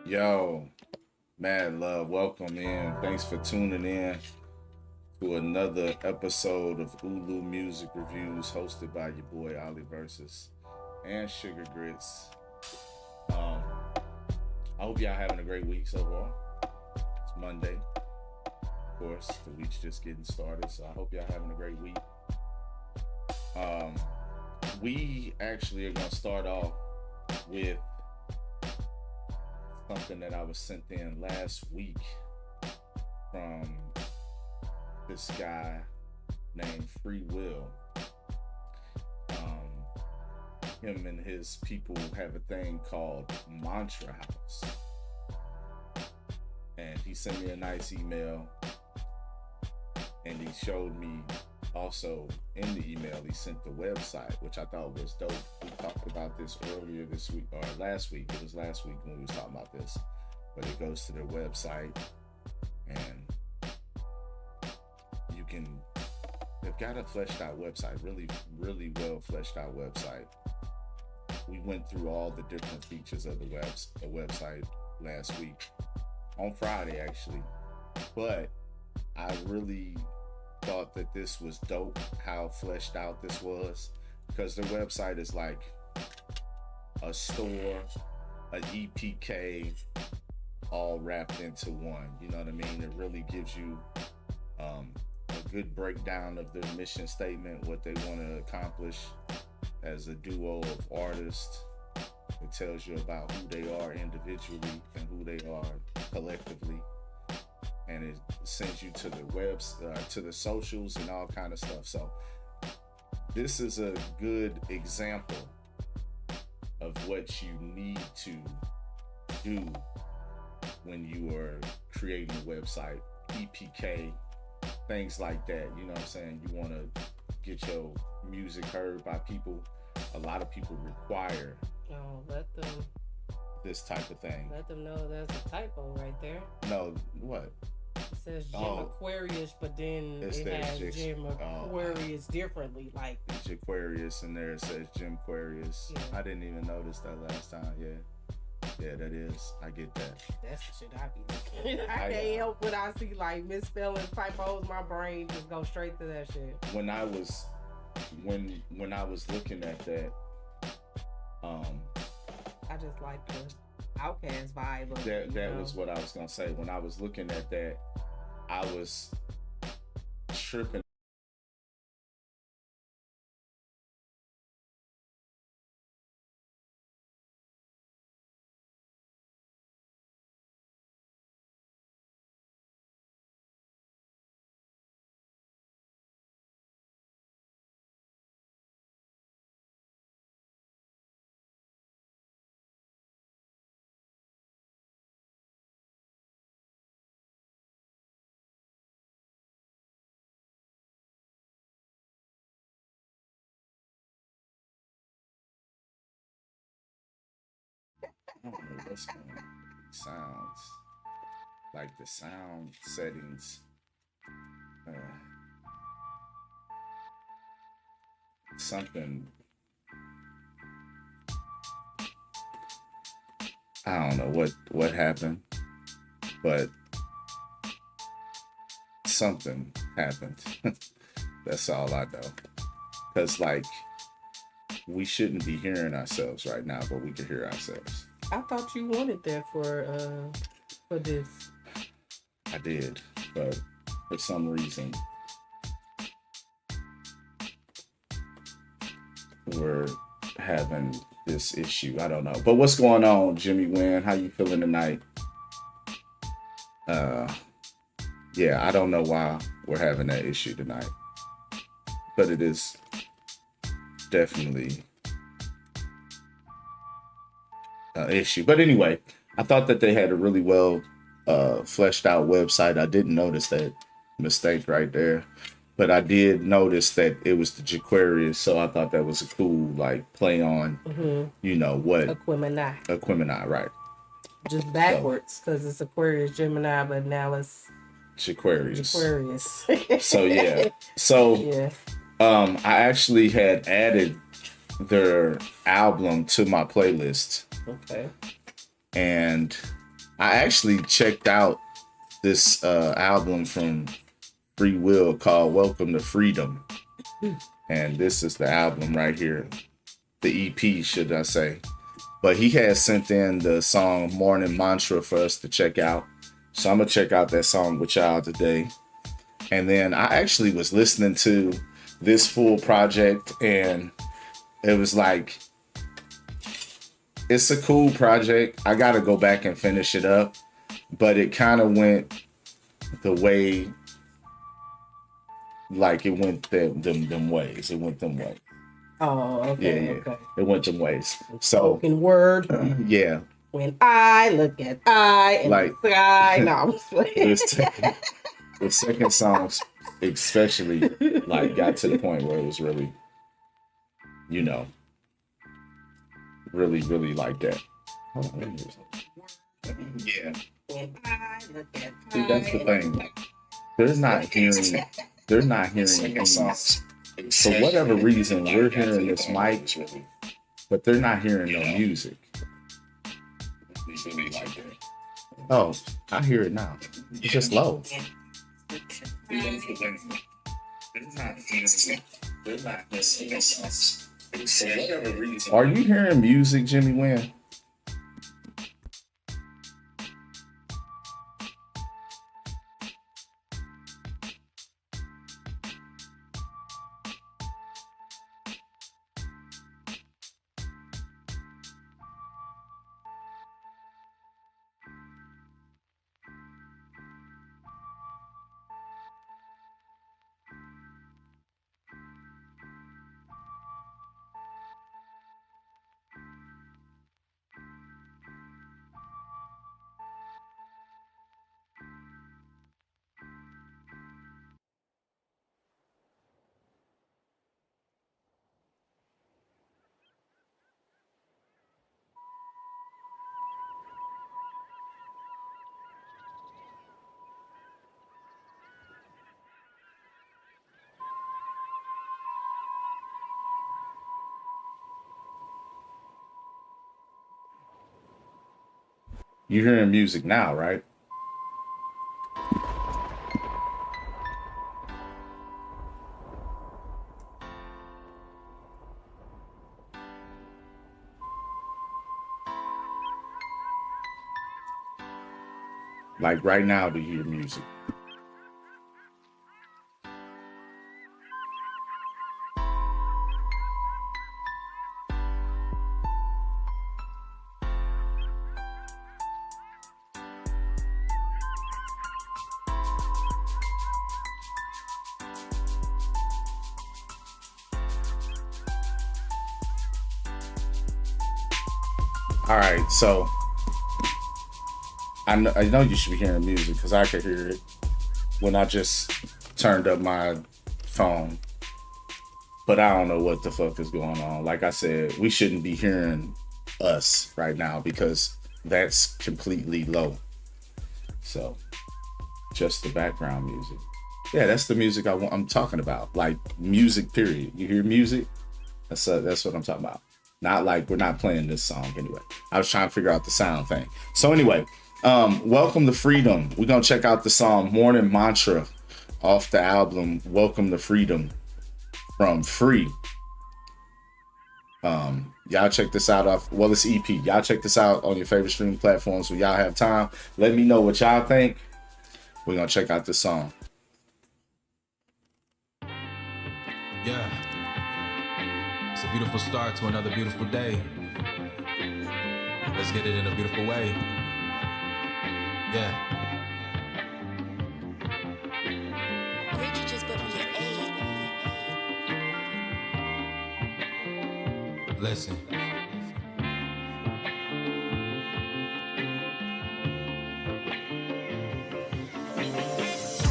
Yo, mad love, welcome in. Thanks for tuning in to another episode of Ulu Music Reviews hosted by your boy Ali Versus and Sugar Grits. Um, I hope y'all having a great week so far. It's Monday, of course. The week's just getting started, so I hope y'all having a great week. Um, we actually are gonna start off with something that I was sent in last week from this guy named Free Will. Him and his people have a thing called Mantra House. And he sent me a nice email, and he showed me also in the email, he sent the website, which I thought was dope. We talked about this earlier this week, or last week. It was last week when we was talking about this. But it goes to their website, and they've got a fleshed out website, really, really well fleshed out website. We went through all the different features of the website last week, on Friday actually. But I really thought that this was dope, how fleshed out this was, because their website is like a store, an EPK, all wrapped into one. You know what I mean? It really gives you a good breakdown of their mission statement, what they want to accomplish as a duo of artists. It tells you about who they are individually and who they are collectively, and it sends you to the webs, to the socials and all kind of stuff. So this is a good example of what you need to do when you are creating a website, EPK, things like that. You know what I'm saying? You want to get your music heard by people. A lot of people require let them this type of thing. let them know there's a typo right there. No, what? It says Jim Aquarius, but then It it has says Jim Aquarius differently. Like it's Aquarius, and there it says Jim Aquarius. Yeah. I didn't even notice that last time. Yeah, that is. I get that. that's the shit I be looking. I can't help what I see, like misspellings, typos. My brain just goes straight to that shit. When I was looking at that, I just like the Outcast vibe of that was what I was gonna say. When I was looking at that, I was tripping. I don't know what's going on. Sounds like the sound settings. Something. I don't know what happened, but something happened. That's all I know. Cause like we shouldn't be hearing ourselves right now, but we can hear ourselves. I thought you wanted that for this. I did, but for some reason we're having this issue. I don't know. But what's going on, Jimmy Wynn? How you feeling tonight? Yeah, I don't know why we're having that issue tonight, but it is definitely an issue. But anyway, I thought that they had a really well fleshed out website. I didn't notice that mistake right there, but I did notice that it was the Jaquarius, so I thought that was a cool like play on, you know what? Aquemini, right? Just backwards, because it's Aquarius Gemini, but now it's Jaquarius. Aquarius. So yeah. So yeah. I actually had added their album to my playlist. Okay. And I actually checked out this album from Free Will called Welcome to Freedom. And this is the album right here. The EP, should I say. But he has sent in the song Morning Mantra for us to check out. So I'm going to check out that song with y'all today. And then I actually was listening to this full project, and it was like, it's a cool project. I got to go back and finish it up. But it kind of went the way, like it went them ways. It went them ways. Oh, okay. Yeah. Okay. It went them ways. So, Spoken word. yeah. When I look at I and Like- the sky. No, I'm just playing. The second song especially like got to the point where it was really, you know, really like that. Hold on, let me hear something. Yeah. When I look at See, that's the thing. They're not hearing these. For whatever reason, we're hearing this mic, but they're not hearing no music. Oh, I hear it now. It's just low. Are you hearing music, Jimmy Wynn? You're hearing music now, right? Like right now, do you hear music? All right, so I know you should be hearing music because I could hear it when I just turned up my phone. But I don't know what the fuck is going on. Like I said, we shouldn't be hearing us right now because that's completely low. So just the background music. Yeah, that's the music I'm talking about. Like music, period. You hear music? That's what I'm talking about. Not like we're not playing this song anyway. I was trying to figure out the sound thing. So anyway, Welcome to Freedom. We're going to check out the song Morning Mantra off the album Welcome to Freedom from Free. Y'all check this out it's EP. Y'all check this out on your favorite streaming platforms when y'all have time. Let me know what y'all think. We're going to check out this song. Yeah. It's a beautiful start to another beautiful day. Let's get it in a beautiful way. Yeah. Richard just put me at 8. Listen.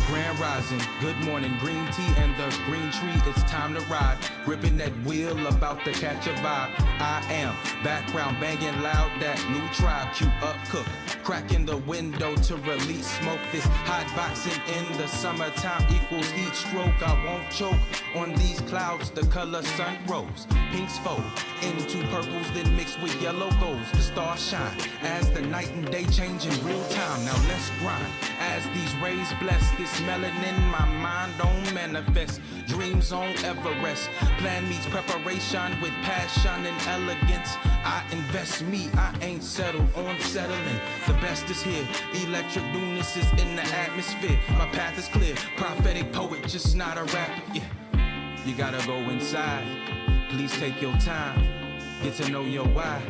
Grand Grand rising, good morning, green tea and the green tree, it's time to ride. Gripping that wheel, about to catch a vibe. I am background banging loud, that new tribe, cue up, cook. Cracking the window to release smoke. This hot boxing in the summertime equals heat stroke. I won't choke on these clouds, the color sun rose. Pinks fold into purples, then mixed with yellow golds. The stars shine as the night and day change in real time. Now let's grind as these rays bless this melanin. My mind don't manifest. Dreams on Everest. Plan meets preparation with passion and elegance. I invest me, I ain't settled on settling. The best is here. Electric newness is in the atmosphere. My path is clear. Prophetic poet, just not a rapper. Yeah. You gotta go inside. Please take your time. Get to know your why.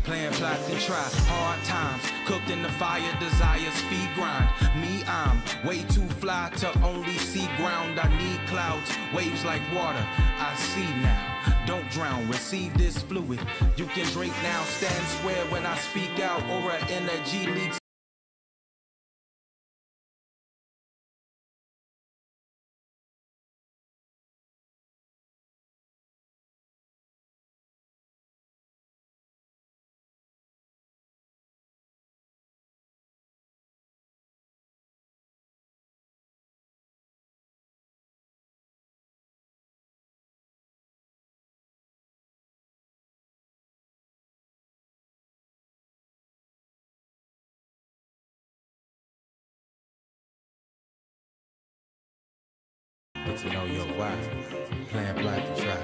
Plan, plot, and try. Hard times, cooked in the fire, desires feed grind. Me, I'm way too fly to only see ground. I need clouds, waves like water. I see now. Don't drown, receive this fluid. You can drink now, stand, swear when I speak out. Aura energy leaks. Get to know your why. Plan, plot, and try.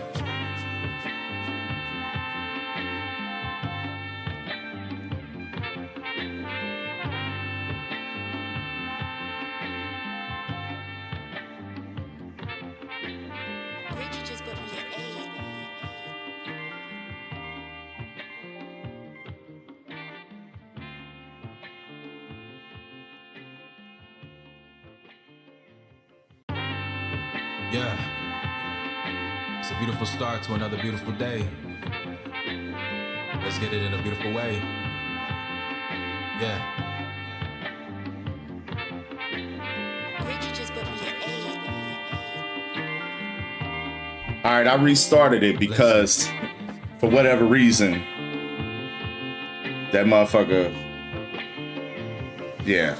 Richie just put me an A. Yeah. It's a beautiful start to another beautiful day. Let's get it in a beautiful way. Yeah. Richie just put me an A. All right, I restarted it because for whatever reason, that motherfucker, yeah.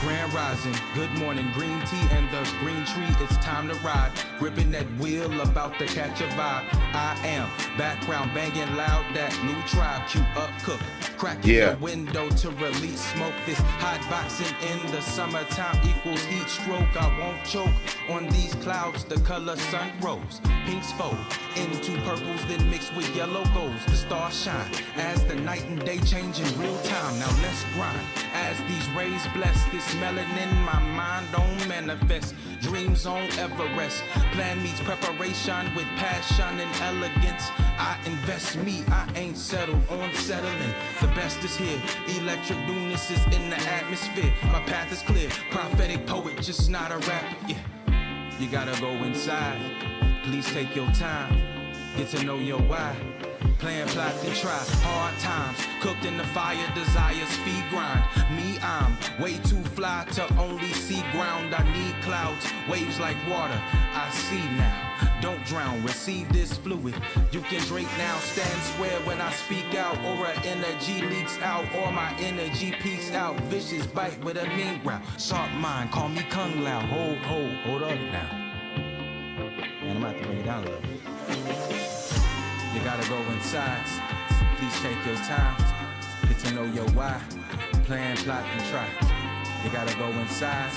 Grand rising, good morning, green tea and the green tree, it's time to ride. Gripping that wheel, about to catch a vibe. I am background banging loud, that new tribe, cue up, cook. Cracking the window to release smoke. This hot boxing in the summertime equals heat stroke. I won't choke on these clouds, the color sun rose. Pinks fold into purples, then mixed with yellow golds. The stars shine as the night and day change in real time. Now let's grind as these rays bless this melanin. My mind don't manifest. Dreams on Everest. Plan meets preparation with passion and elegance. I invest me, I ain't settled on settling. The best is here. Electric newness is in the atmosphere. My path is clear. Prophetic poet, just not a rapper. Yeah. You gotta go inside. Please take your time. Get to know your why. Plan, plot, and try. Hard times, cooked in the fire, desires feed grind. Me, I'm way too fly to only see ground. I need clouds, waves like water. I see now. Don't drown, receive this fluid. You can drink now, stand, swear when I speak out. Aura energy leaks out, or my energy peaks out. Vicious bite with a mean growl. Sharp mind, call me Kung Lao. Hold up now. Man, I'm about to bring it down a little bit. You gotta go inside. Please take your time. Get to know your why. Plan, plot, and try. You gotta go inside.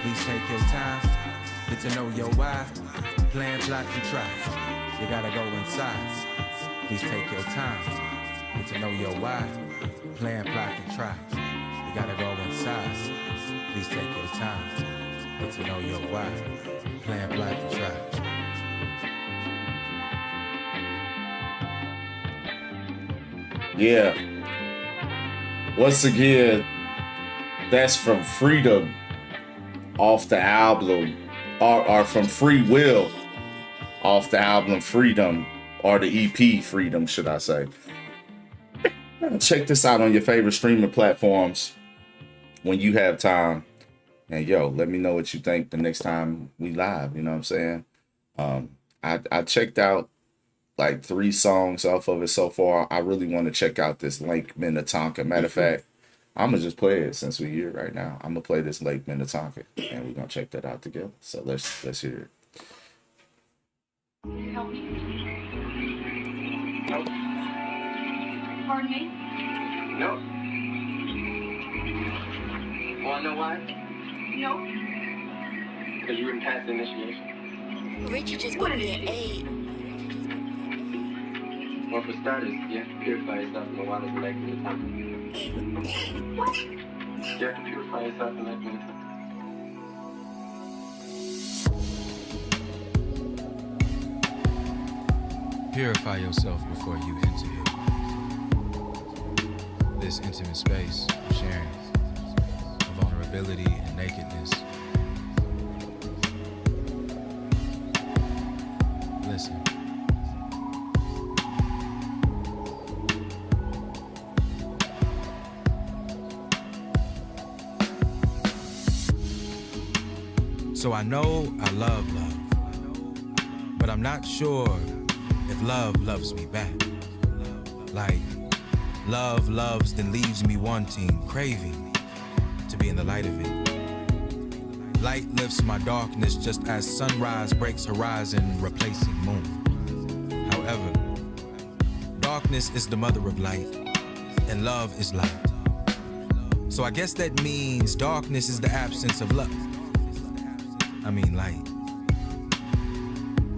Please take your time. Get to know your why. Plan, plot, and try. You gotta go inside. Please take your time. Get to know your why. Plan, plot, and try. You gotta go inside. Please take your time. Get to know your why. Plan, plot, and try. Yeah. Once again, that's from Freedom off the album, or from Free Will off the album Freedom, or the EP Freedom, should I say. Check this out on your favorite streaming platforms when you have time. And yo, let me know what you think the next time we live. You know what I'm saying? I checked out like 3 songs off of it so far. I really want to check out this Lake Minnetonka. Matter of fact, I'm gonna just play it since we're here right now. I'm gonna play this Lake Minnetonka, and we're gonna check that out together. So let's hear it. Help me. No. Pardon me? No. Wanna know why? No. Because you wouldn't pass the initiation. Richie just put me an A. Well, for starters, you have to purify yourself in the waters of Lake Minnetonka. What? You have to purify yourself in Lake Minnetonka. Purify yourself before you enter this intimate space of sharing, of vulnerability and nakedness. Listen. So I know I love love, but I'm not sure if love loves me back. Like, love loves then leaves me wanting, craving to be in the light of it. Light lifts my darkness just as sunrise breaks horizon, replacing moon. However, darkness is the mother of light, and love is light. So I guess that means darkness is the absence of love. I mean light.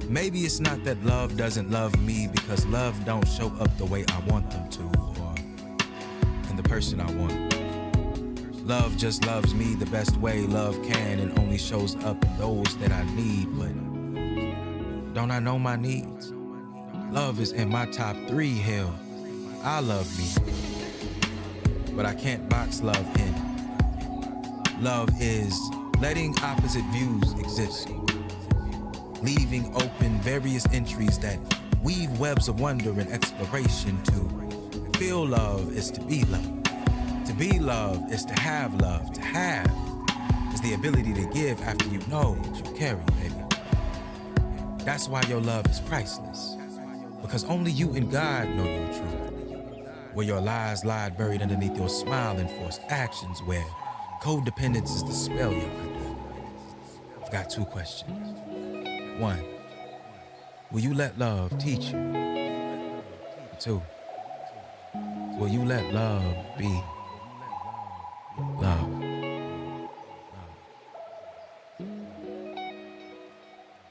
Maybe it's not that love doesn't love me because love don't show up the way I want them to, or in the person I want. Love just loves me the best way love can and only shows up in those that I need, but don't I know my needs? Love is in my top 3, hell, I love me. But I can't box love in. Love is letting opposite views exist, leaving open various entries that weave webs of wonder and exploration. To feel love is to be loved. To be loved is to have love. To have is the ability to give after you know what you carry, baby. That's why your love is priceless, because only you and God know your truth. Where your lies lie buried underneath your smile and forced actions, where codependence is the spell you're under. I've got 2 questions. 1, will you let love teach you? 2, will you let love be love?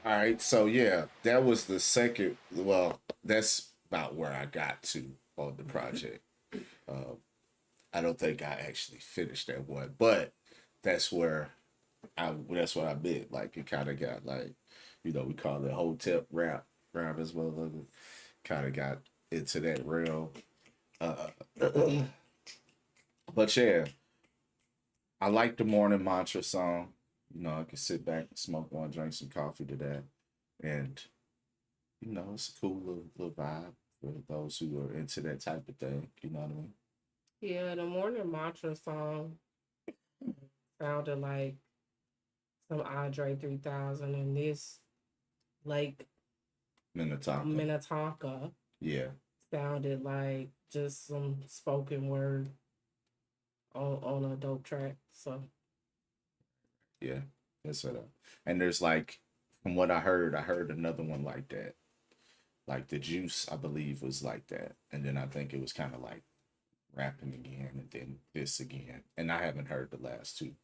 All right, so yeah, that was the second. Well, that's about where I got to on the project. I don't think I actually finished that one, but that's where that's what I meant. Like, it kind of got like, we call it hotel rap as well. Kind of got into that realm. But yeah, I like the morning mantra song. I can sit back and smoke one, drink some coffee to that, and it's a cool little vibe for those who are into that type of thing. You know what I mean? Yeah, the morning mantra song sounded like some Andre 3000, and this Lake Minnetonka Yeah. sounded like just some spoken word on a dope track. So Yeah, that's what. And there's like, from what I heard another one like that. Like the Juice, I believe, was like that, and then I think it was kind of like rapping again, and then this again. And I haven't heard the last 2,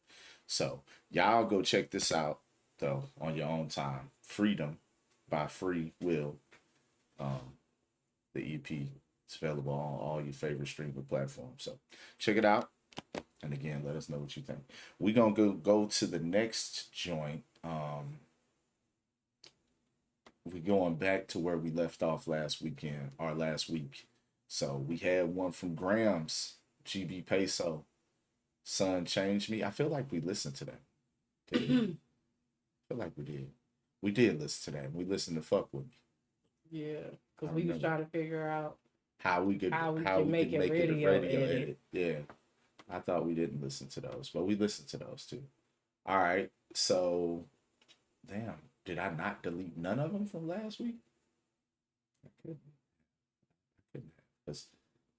so y'all go check this out though on your own time. Freedom by Free Will. The EP is available on all your favorite streaming platforms. So check it out. And again, let us know what you think. We're gonna go to the next joint. We're going back to where we left off last week. So we had one from Grams, GB Peso, Sun Changed Me. I feel like we listened to that. Didn't we? I feel like we did. We did listen to that. We listened to Fuck With Me. yeah, because we was trying to figure out How we could make it radio edit. Yeah. I thought we didn't listen to those, but we listened to those too. All right. So, damn, did I not delete none of them from last week? I couldn't. Because,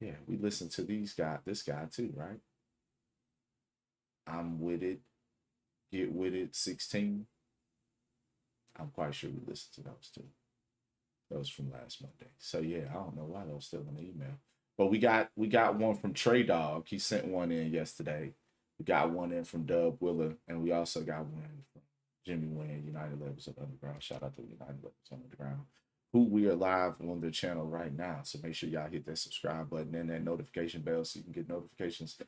yeah, we listened to this guy too, right? I'm with it. Get with it. 16. I'm quite sure we listened to those too. Those from last Monday. So yeah, I don't know why those still in the email. But we got one from Trey Dog. He sent one in yesterday. We got one in from Dub Willer, and we also got one from Jimmy Wynn, United Levels of Underground. Shout out to United Levels of Underground, who we are live on their channel right now. So make sure y'all hit that subscribe button and that notification bell so you can get notifications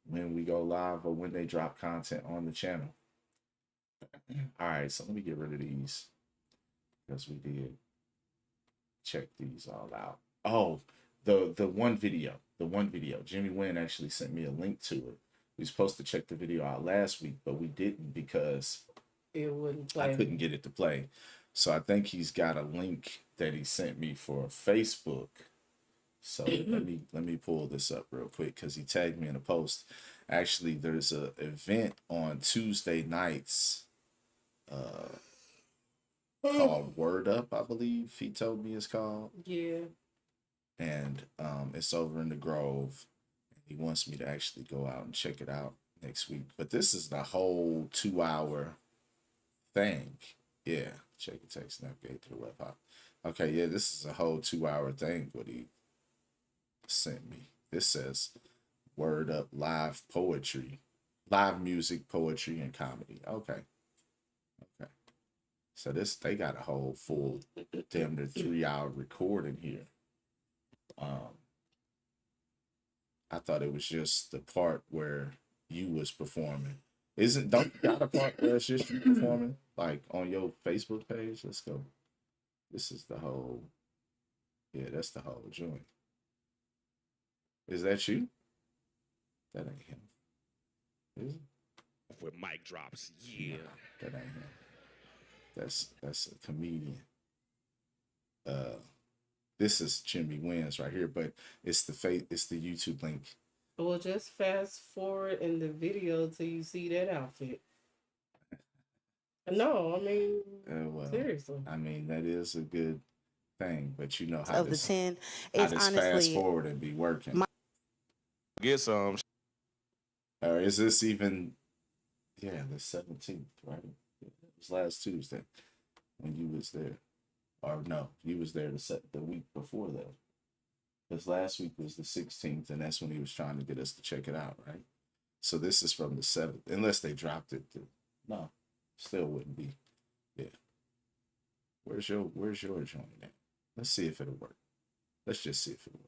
when we go live or when they drop content on the channel. All right, so let me get rid of these because we did check these all out. Oh, the one video. Jimmy Wynn actually sent me a link to it. We were supposed to check the video out last week, but we didn't because It wouldn't play. I couldn't get it to play. So I think he's got a link that he sent me for Facebook. So let me pull this up real quick because he tagged me in a post. Actually, there's a event on Tuesday nights called Word Up, I believe he told me it's called. Yeah. And it's over in the Grove. He wants me to actually go out and check it out next week. But this is the whole 2-hour thing. Yeah. Check your text, navigate to the web hop. Okay, yeah, this is a whole 2-hour thing what he sent me. This says Word Up live poetry, live music, poetry, and comedy. Okay. So they got a whole full damn near 3-hour recording here. I thought it was just the part where you was performing. Don't you got a part where it's just you performing? Like on your Facebook page? Let's go. This is the whole, yeah, that's the whole joint. Is that you? That ain't him. Is it? With mic drops, yeah. Nah, that ain't him. That's a comedian. This is Jimmy Wins right here, but it's the YouTube link. Well, just fast forward in the video till you see that outfit. No, I mean, Well, seriously. I mean, that is a good thing, but you know how Of the this 10 how is this fast honestly forward and be working. Get some. Or is this even? Yeah, the 17th, right? It was last Tuesday when you was there, or no, you was there the week before that. Because last week was the 16th, and that's when he was trying to get us to check it out, right? So this is from the 7th, unless they dropped it. No, still wouldn't be. Yeah. Where's your joint at? Let's see if it'll work. Let's just see if it'll work.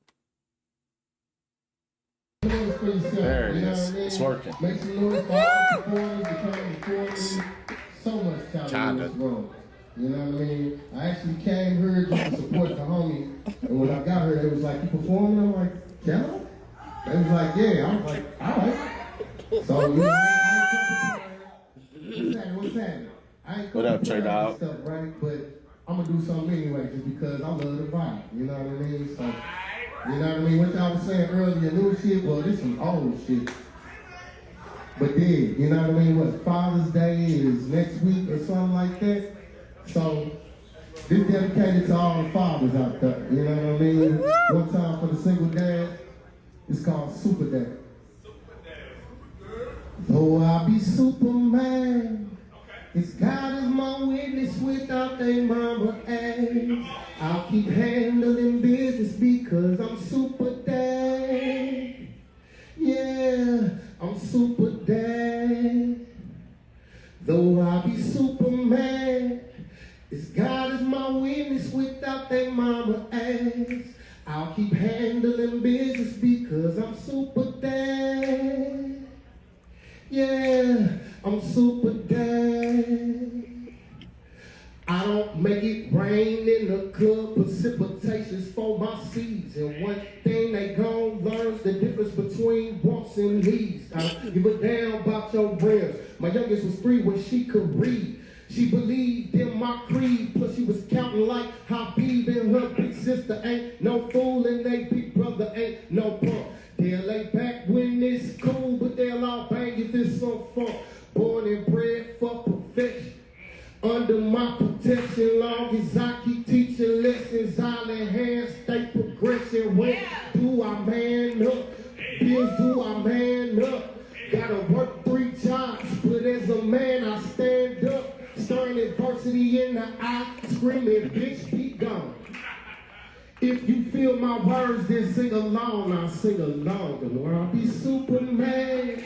There it is. It's working. Make some noise for all the supporters that came before me. So much talent Kinda. in this room. You know what I mean? I actually came here just to support the homie. And when I got here, they was like, you performing? I'm like, can I? They was like, yeah. I was like, all right. So, you know, what's happening? I ain't What up, Trey Dog? stuff, right? But I'm going to do something anyway just because I love the vibe. You know what I mean? So, you know what I mean? What y'all was saying earlier, new shit, well, this some old shit. But then, you know what I mean? What, Father's Day is next week or something like that? So, this dedicated to all the fathers out there. You know what I mean? One time for the single dad, it's called Super Dad. Though I be Superman, it's God is my witness without a mama ass. I'll keep handling business because I'm Super Dad. Yeah, I'm Super Dad. Though I be Superman, it's God is my witness without a mama ass. I'll keep handling business because I'm Super Dad. Yeah, I'm Super Dad. I don't make it rain in the club, precipitation's for my seeds. And one thing they gon' learn's the difference between wants and needs. I don't give a damn about your rims. My youngest was 3 when she could read. She believed in my creed, plus she was counting like Habib and her big sister ain't no fool and they big brother ain't no punk. They'll lay back when it's cool, but they'll all bang if it's so fun. Born and bred Under my protection, long as I keep teaching lessons, I'll enhance state progression. When do I man up? Bills do I man up? Gotta work 3 jobs, but as a man I stand up. Staring adversity in the eye, screaming, bitch, be gone. If you feel my words, then sing along. I'll sing along. The Lord, I'll be Superman.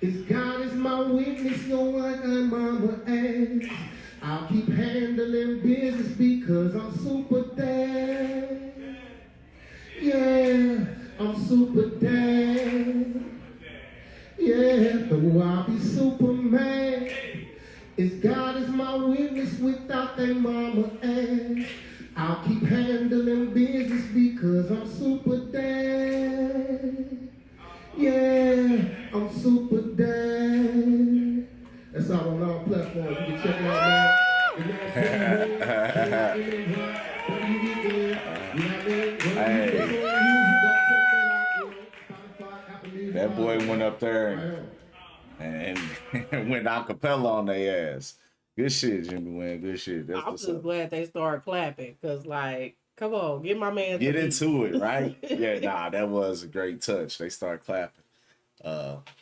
If God is my witness, no one can mama ass. I'll keep handling business because I'm super dad. Yeah, I'm super dad. Yeah, though I'll be Superman. If God is my witness without that mama ass. I'll keep handling business because I'm super dad. Yeah, I'm super dad. That's all on our platform. You can check it out, man. That boy went up there and went acapella on their ass. Good shit, Jimmy Wynn. Good shit. That's I'm just glad they started clapping because, like, come on, get my man. Get into it, right? Yeah, nah, that was a great touch. They started clapping.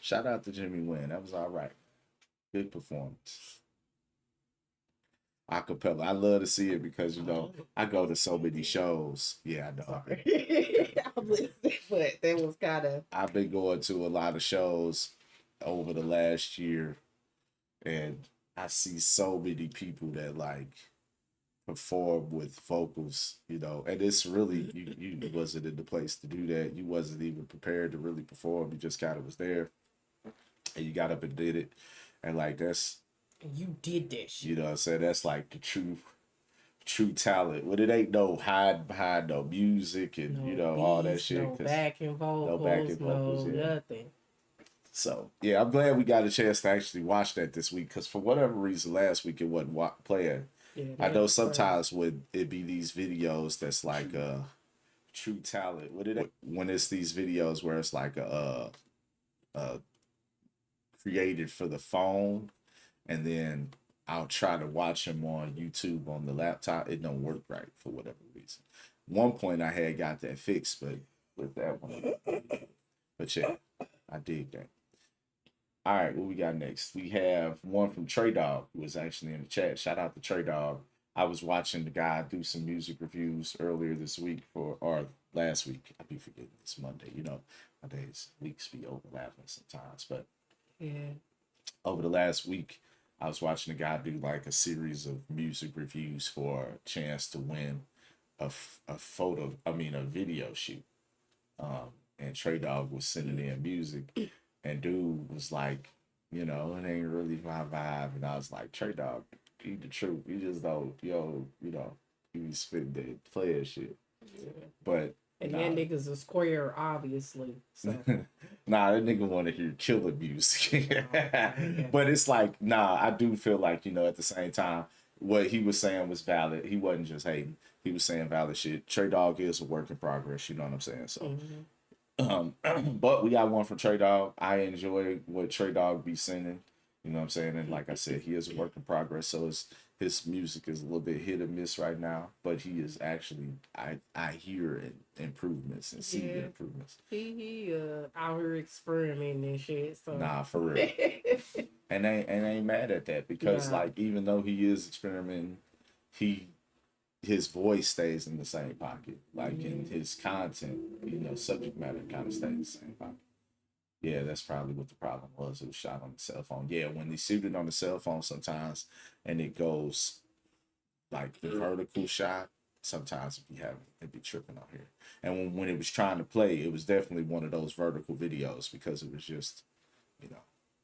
Shout out to Jimmy Wynn. That was all right. Good performance. Acapella. I love to see it because, you know, I go to so many shows. Yeah, I know. I'm listening, but that was kind of. I've been going to a lot of shows over the last year, and I see so many people that like perform with vocals, you know, and it's really you wasn't in the place to do that. You wasn't even prepared to really perform. You just kind of was there, and you got up and did it, and like that's you did that shit. You know what I'm saying? That's like the true talent. Well, it ain't no hide behind no music and no you know beats, all that shit. No backing vocals, no backing vocals, no yeah. nothing. So, yeah, I'm glad we got a chance to actually watch that this week because for whatever reason, last week it wasn't playing. Yeah, I know sometimes when it be these videos that's like true talent, when it's these videos where it's like created for the phone and then I'll try to watch them on YouTube on the laptop, it don't work right for whatever reason. One point I had got that fixed, but with that one, but yeah, I dig that. All right, what we got next? We have one from Trey Dog, who was actually in the chat. Shout out to Trey Dog. I was watching the guy do some music reviews earlier this week or last week. I be forgetting it's Monday. You know, my days, weeks be overlapping sometimes. But yeah, over the last week, I was watching the guy do like a series of music reviews for a chance to win a video shoot. And Trey Dog was sending in music. And dude was like, you know, it ain't really my vibe. And I was like, Trey Dog, he the truth. You just don't, you know, he spitting the player shit. Yeah. But and that nigga's a square, obviously. So nah, that nigga want to hear killer music. But it's like, nah, I do feel like, you know, at the same time, what he was saying was valid. He wasn't just hating. He was saying valid shit. Trey Dog is a work in progress. You know what I'm saying? So. But we got one from Trey Dog. I enjoy what Trey Dog be singing. You know what I'm saying? And like I said, he is a work in progress. So his music is a little bit hit or miss right now. But he is actually, I hear improvements and see improvements. He out here experimenting and shit. So nah, for real. and I ain't mad at that because like even though he is experimenting, his voice stays in the same pocket. Like in his content, you know, subject matter kind of stays in the same pocket. Yeah, that's probably what the problem was. It was shot on the cell phone. Yeah, when they shoot it on the cell phone sometimes and it goes like the vertical shot, sometimes it be tripping out here. And when it was trying to play, it was definitely one of those vertical videos because it was just, you know,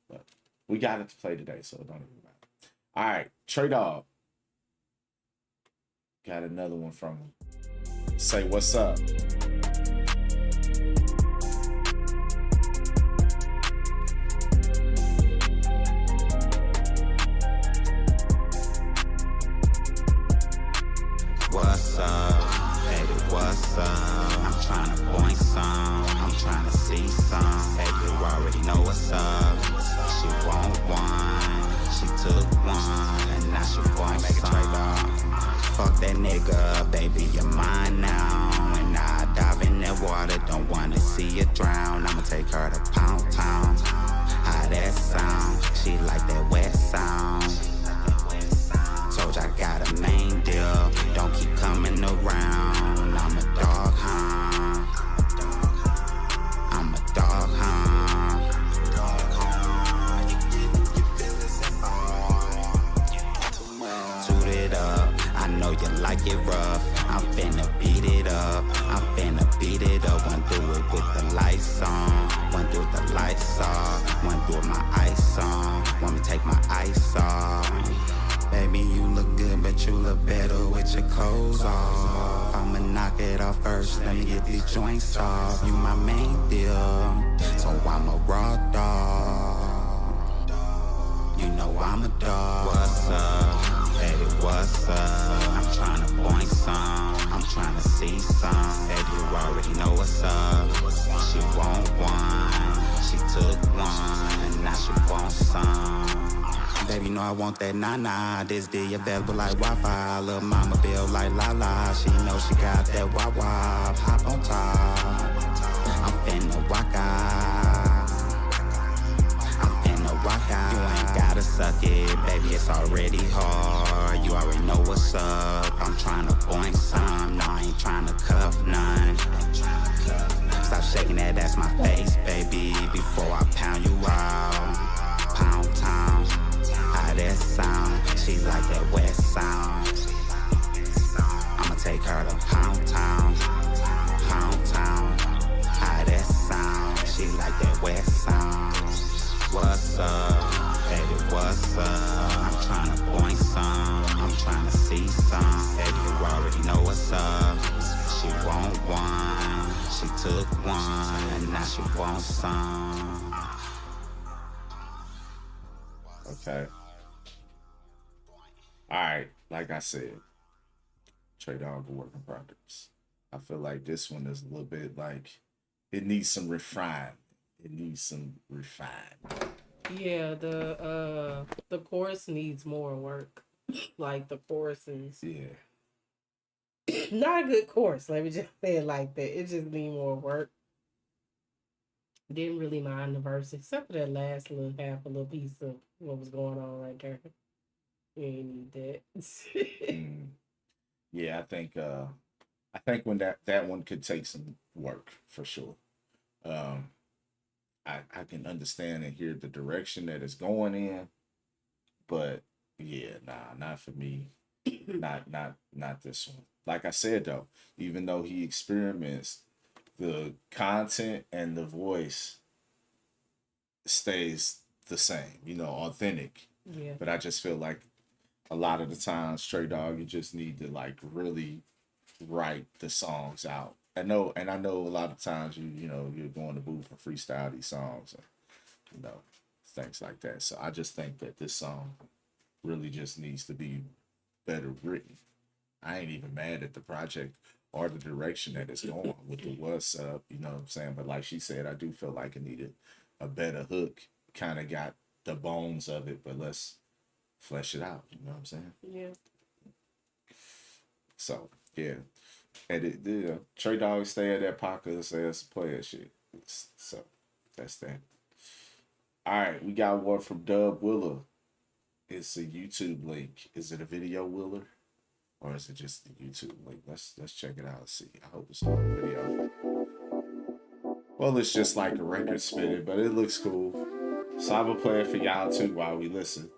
but we got it to play today, so it don't even matter. All right, Trey Dog. Got another one from him. Say what's up. What's up? Baby, what's up? I'm trying to point some. I'm trying to see some. Baby, you already know what's up. She want one. She took one. And now she wake up, baby, you're mine now. And I dive in that water, don't wanna see you drown. I'ma take her to Pound Town. How that sound? She like that wet sound. Told you I got a main deal, don't keep coming around. I'm a dog hound. I'm a dog hound. Toot it up, I know you like it rough. I'm finna beat it up, I'm finna beat it up. One do it with the lights on, one do the lights off, one do it my ice on, want me take my ice off. Baby, you look good, but you look better with your clothes off. I'ma knock it off first, let me get these joints off. You my main deal, so I'm a raw dog. You know I'm a dog. What's up, baby, what's up? I'm tryna point some, I'm tryna see some. Baby, you already know what's up. She want one, she took one, now she wants some. Baby, you know I want that nah-nah. This D available like Wi-Fi. Lil' mama built like La-La. She know she got that wah-wah. Hop on top, I'm finna rock out. I'm finna rock out. You ain't gotta suck it, baby, it's already hard. You already know what's up. I'm tryna point some, no, I ain't tryna cuff none. Stop shaking that, that's my face, baby, before I pound you out. Pound Town. How that sound? She like that wet sound. I'ma take her to Pound Town. Pound Town. How that sound? She like that wet sound. What's up, baby? What's up? I'm tryna point some, I'm tryna see some. Baby, you already know what's up. She want one, she took one, now she wants some. Okay. All right, like I said, Trey Dog the work in progress. I feel like this one is a little bit like it needs some refinement. It needs some refinement. Yeah, the chorus needs more work. Like the chorus is not a good chorus. Let me just say it like that. It just need more work. Didn't really mind the verse except for that last little half, a little piece of what was going on right there. You ain't need that. Yeah, I think when that one could take some work for sure. I can understand and hear the direction that it's going in, but yeah, not for me. not this one. Like I said though, even though he experiments, the content and the voice stays the same, authentic. Yeah. But I just feel like a lot of the times, Trey Dog, you just need to like really write the songs out. I know a lot of times you're going to booth and freestyle these songs and things like that. So I just think that this song really just needs to be better written. I ain't even mad at the project or the direction that it's going with the what's up, you know what I'm saying? But like she said, I do feel like it needed a better hook. Kind of got the bones of it, but let's flesh it out, you know what I'm saying? Yeah. So, yeah. And Trey Dog stay at that pocket and say us player shit. So, that's that. All right, we got one from Dub Willer. It's a YouTube link. Is it a video, Willer? Or is it just the YouTube link? Let's check it out and see. I hope it's a video. Well, it's just like a record spinning, but it looks cool. So I'm gonna play it for y'all too while we listen.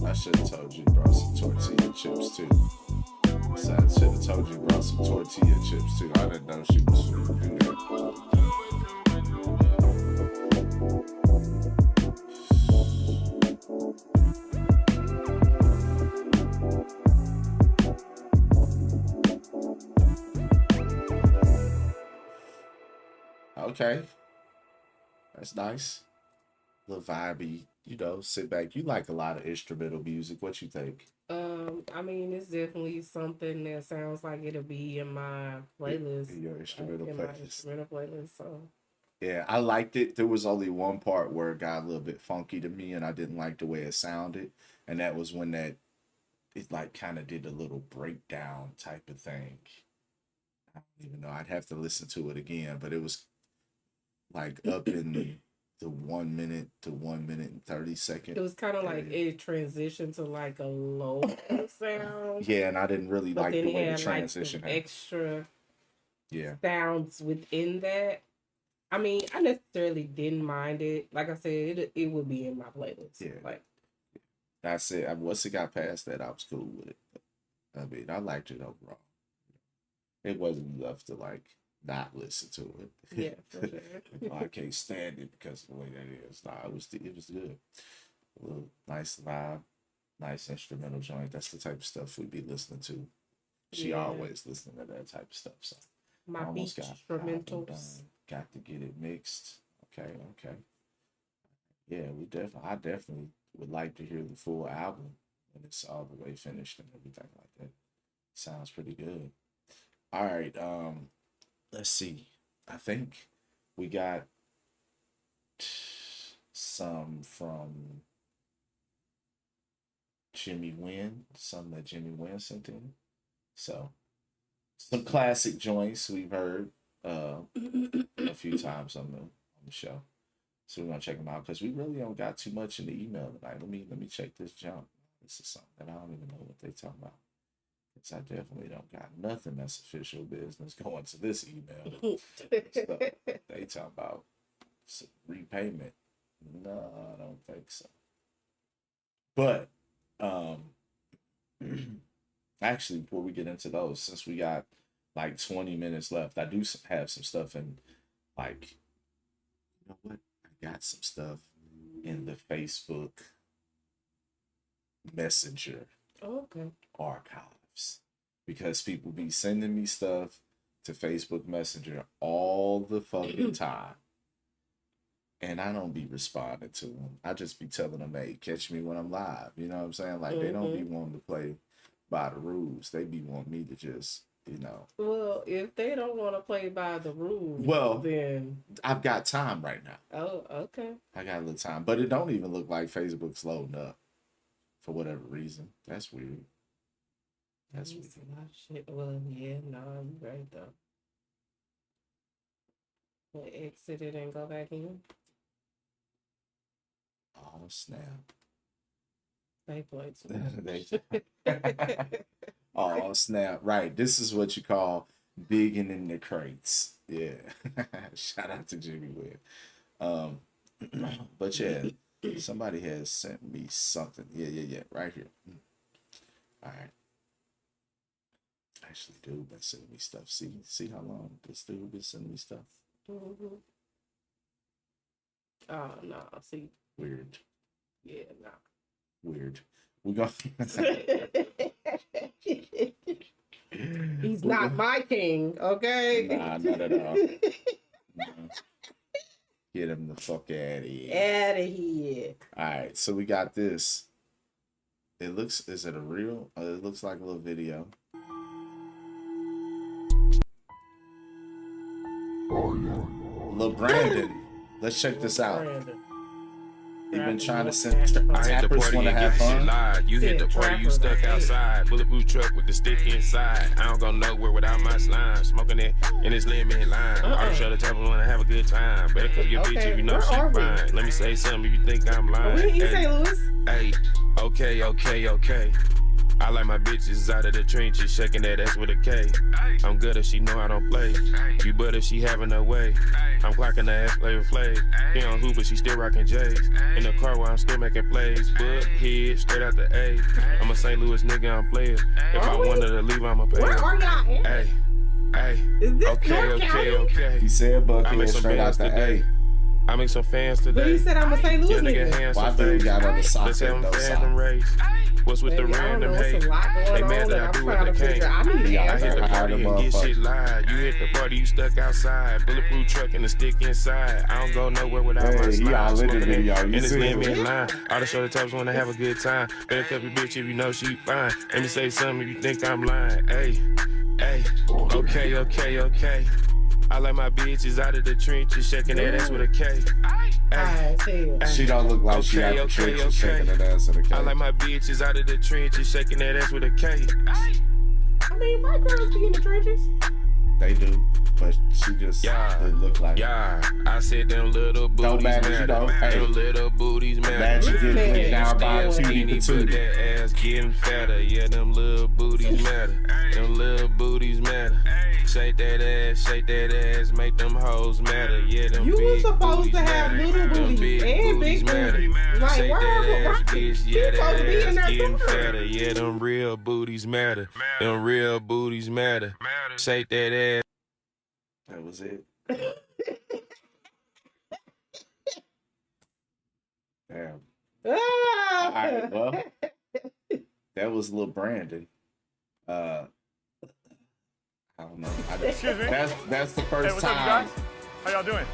I should have told you brought some tortilla chips too. So I should have told you brought some tortilla chips too. I didn't know she was going to do that. Okay. That's nice. Little vibey, sit back. You like a lot of instrumental music. What you think? I mean, it's definitely something that sounds like it'll be in my playlist. In your instrumental in my playlist. instrumental playlist. So Yeah, I liked it. There was only one part where it got a little bit funky to me, and I didn't like the way it sounded. And that was when it like kind of did a little breakdown type of thing. I don't even know. I'd have to listen to it again, but it was like up in the 1 minute to 1 minute and 30 seconds. it was kind of like it transitioned to like a low sound. Yeah, and I didn't really But like then the it way the had like transition some happened. extra Yeah. sounds within that. I mean, I necessarily didn't mind it. Like I said, it would be in my playlist. Yeah. Like, That's it. Once it got past that, I was cool with it. But, I mean, I liked it overall. It wasn't enough to like not listen to it. yeah, for sure. I can't stand it because of the way that is. Nah, it was good. A little nice vibe, nice instrumental joint. That's the type of stuff we'd be listening to. She Yeah. always listening to that type of stuff. So My almost beach got the album instrumentals. done. Got to get it mixed. Okay. Yeah, I definitely would like to hear the full album when it's all the way finished and everything like that. Sounds pretty good. All right, let's see. I think we got some from Jimmy Wynn, some that Jimmy Wynn sent in. So some classic joints we've heard a few times on the show. So we're gonna check them out because we really don't got too much in the email tonight. Let me check this jump. This is something that I don't even know what they talking about. Because I definitely don't got nothing that's official business going to this email. So they talking about some repayment. No, I don't think so. But actually, before we get into those, since we got like 20 minutes left, I do have some stuff in, like, you know what? I got some stuff in the Facebook Messenger Okay. archives because people be sending me stuff to Facebook Messenger all the fucking time. And I don't be responding to them. I just be telling them, hey, catch me when I'm live. You know what I'm saying? Like, they don't be wanting to play by the rules. They be wanting me to just, Well, if they don't want to play by the rules, Well, then I've got time right now. oh, okay. I got a little time. But it don't even look like Facebook's loading up for whatever reason. That's weird. That's weird. It's a lot of shit. Well, yeah, no, you're right though. We'll exit it and go back in. Oh, snap. They played too They- much. Oh, snap. Right. This is what you call bigging in the crates. Yeah. Shout out to Jimmy Wynn. But yeah, somebody has sent me something. Yeah. Right here. All right. Actually, dude been sending me stuff. See how long this dude been sending me stuff? Mhm. Oh no, see, Weird. yeah, no. Weird. We go. He's not my king, okay? Nah, not at all. Get him the fuck out of here. Out of here. All right, so we got this. It looks. Is it a real? It looks like a little video. Lil Brandon. Let's check this out. Brandon. He been trying to send I hit the tappers party want to and have get the shit fun. live. You hit the party, you stuck outside. Bulletproof truck with the stick inside. I don't go nowhere without my slime. Smoking it in this lemon line. All the shuttle tappers wanna have a good time. Better cut your bitch if you know she fine. Let me say something if you think I'm lying. We in St. Louis. Hey, okay. I like my bitches out of the trenches, shaking that ass with a K. I'm good if she know I don't play. You butter, she having her way. I'm clocking the ass flavor flag. He on who, but she still rocking J's. In the car while I'm still making plays. Book head, straight out the A. I'm a St. Louis nigga, I'm player. If I wanted to leave, I'm a player. Where are y'all at? Hey, Is this North County? okay. He said, "Buck I make some straight out bands the today. I make some fans But today. he said I'm a St. Louis Yeah, nigga, nigga. hands Why some do you face. got on the Let's socks have and them no fandom socks?" race. What's with the Baby, I don't random know, it's hate? a lot going They on mad that and I I'm do what trying they to figure can't. out. I need Yeah, I answers. hit the Hire party the and get shit motherfucker. live. You hit the party, you stuck outside. Bulletproof truck and the stick inside. I don't go nowhere without my Hey, he slime. all in the Smoking video. it You in this see lemon him? line. All the shoulder taps wanna have a good time. Better cut your bitch if you know she fine. Let me say something if you think I'm lying. Hey, okay. I like my bitches out of the trenches, shaking that ass with a K. Alright, tell. She don't look like she out the trenches shaking that ass in the I K. like my bitches out of the trenches, shaking that ass with a K. I mean, white girls be in the trenches. They do, but she just doesn't look like. Yeah, I said them little booties matter, you know, hey. Them little booties matter. Imagine getting Man, licked down by a still TV Skinny, but patootie. that ass getting fatter. Yeah, them little booties matter. Them little booties matter. Shake that ass, make them hoes matter. Yeah, them You big was supposed booties to have matter. little Them booties and big matter. booties. Like, Shake where that ass, are bitch. you Yeah, supposed to be in that there ass getting somewhere? fatter. Yeah, them real booties matter. Them real booties matter. Shake that ass. That was it. Damn. All right, well, that was Lil Brandon. I don't know. Excuse me? That's the Hey, first what's up, you time. guys? How y'all doing?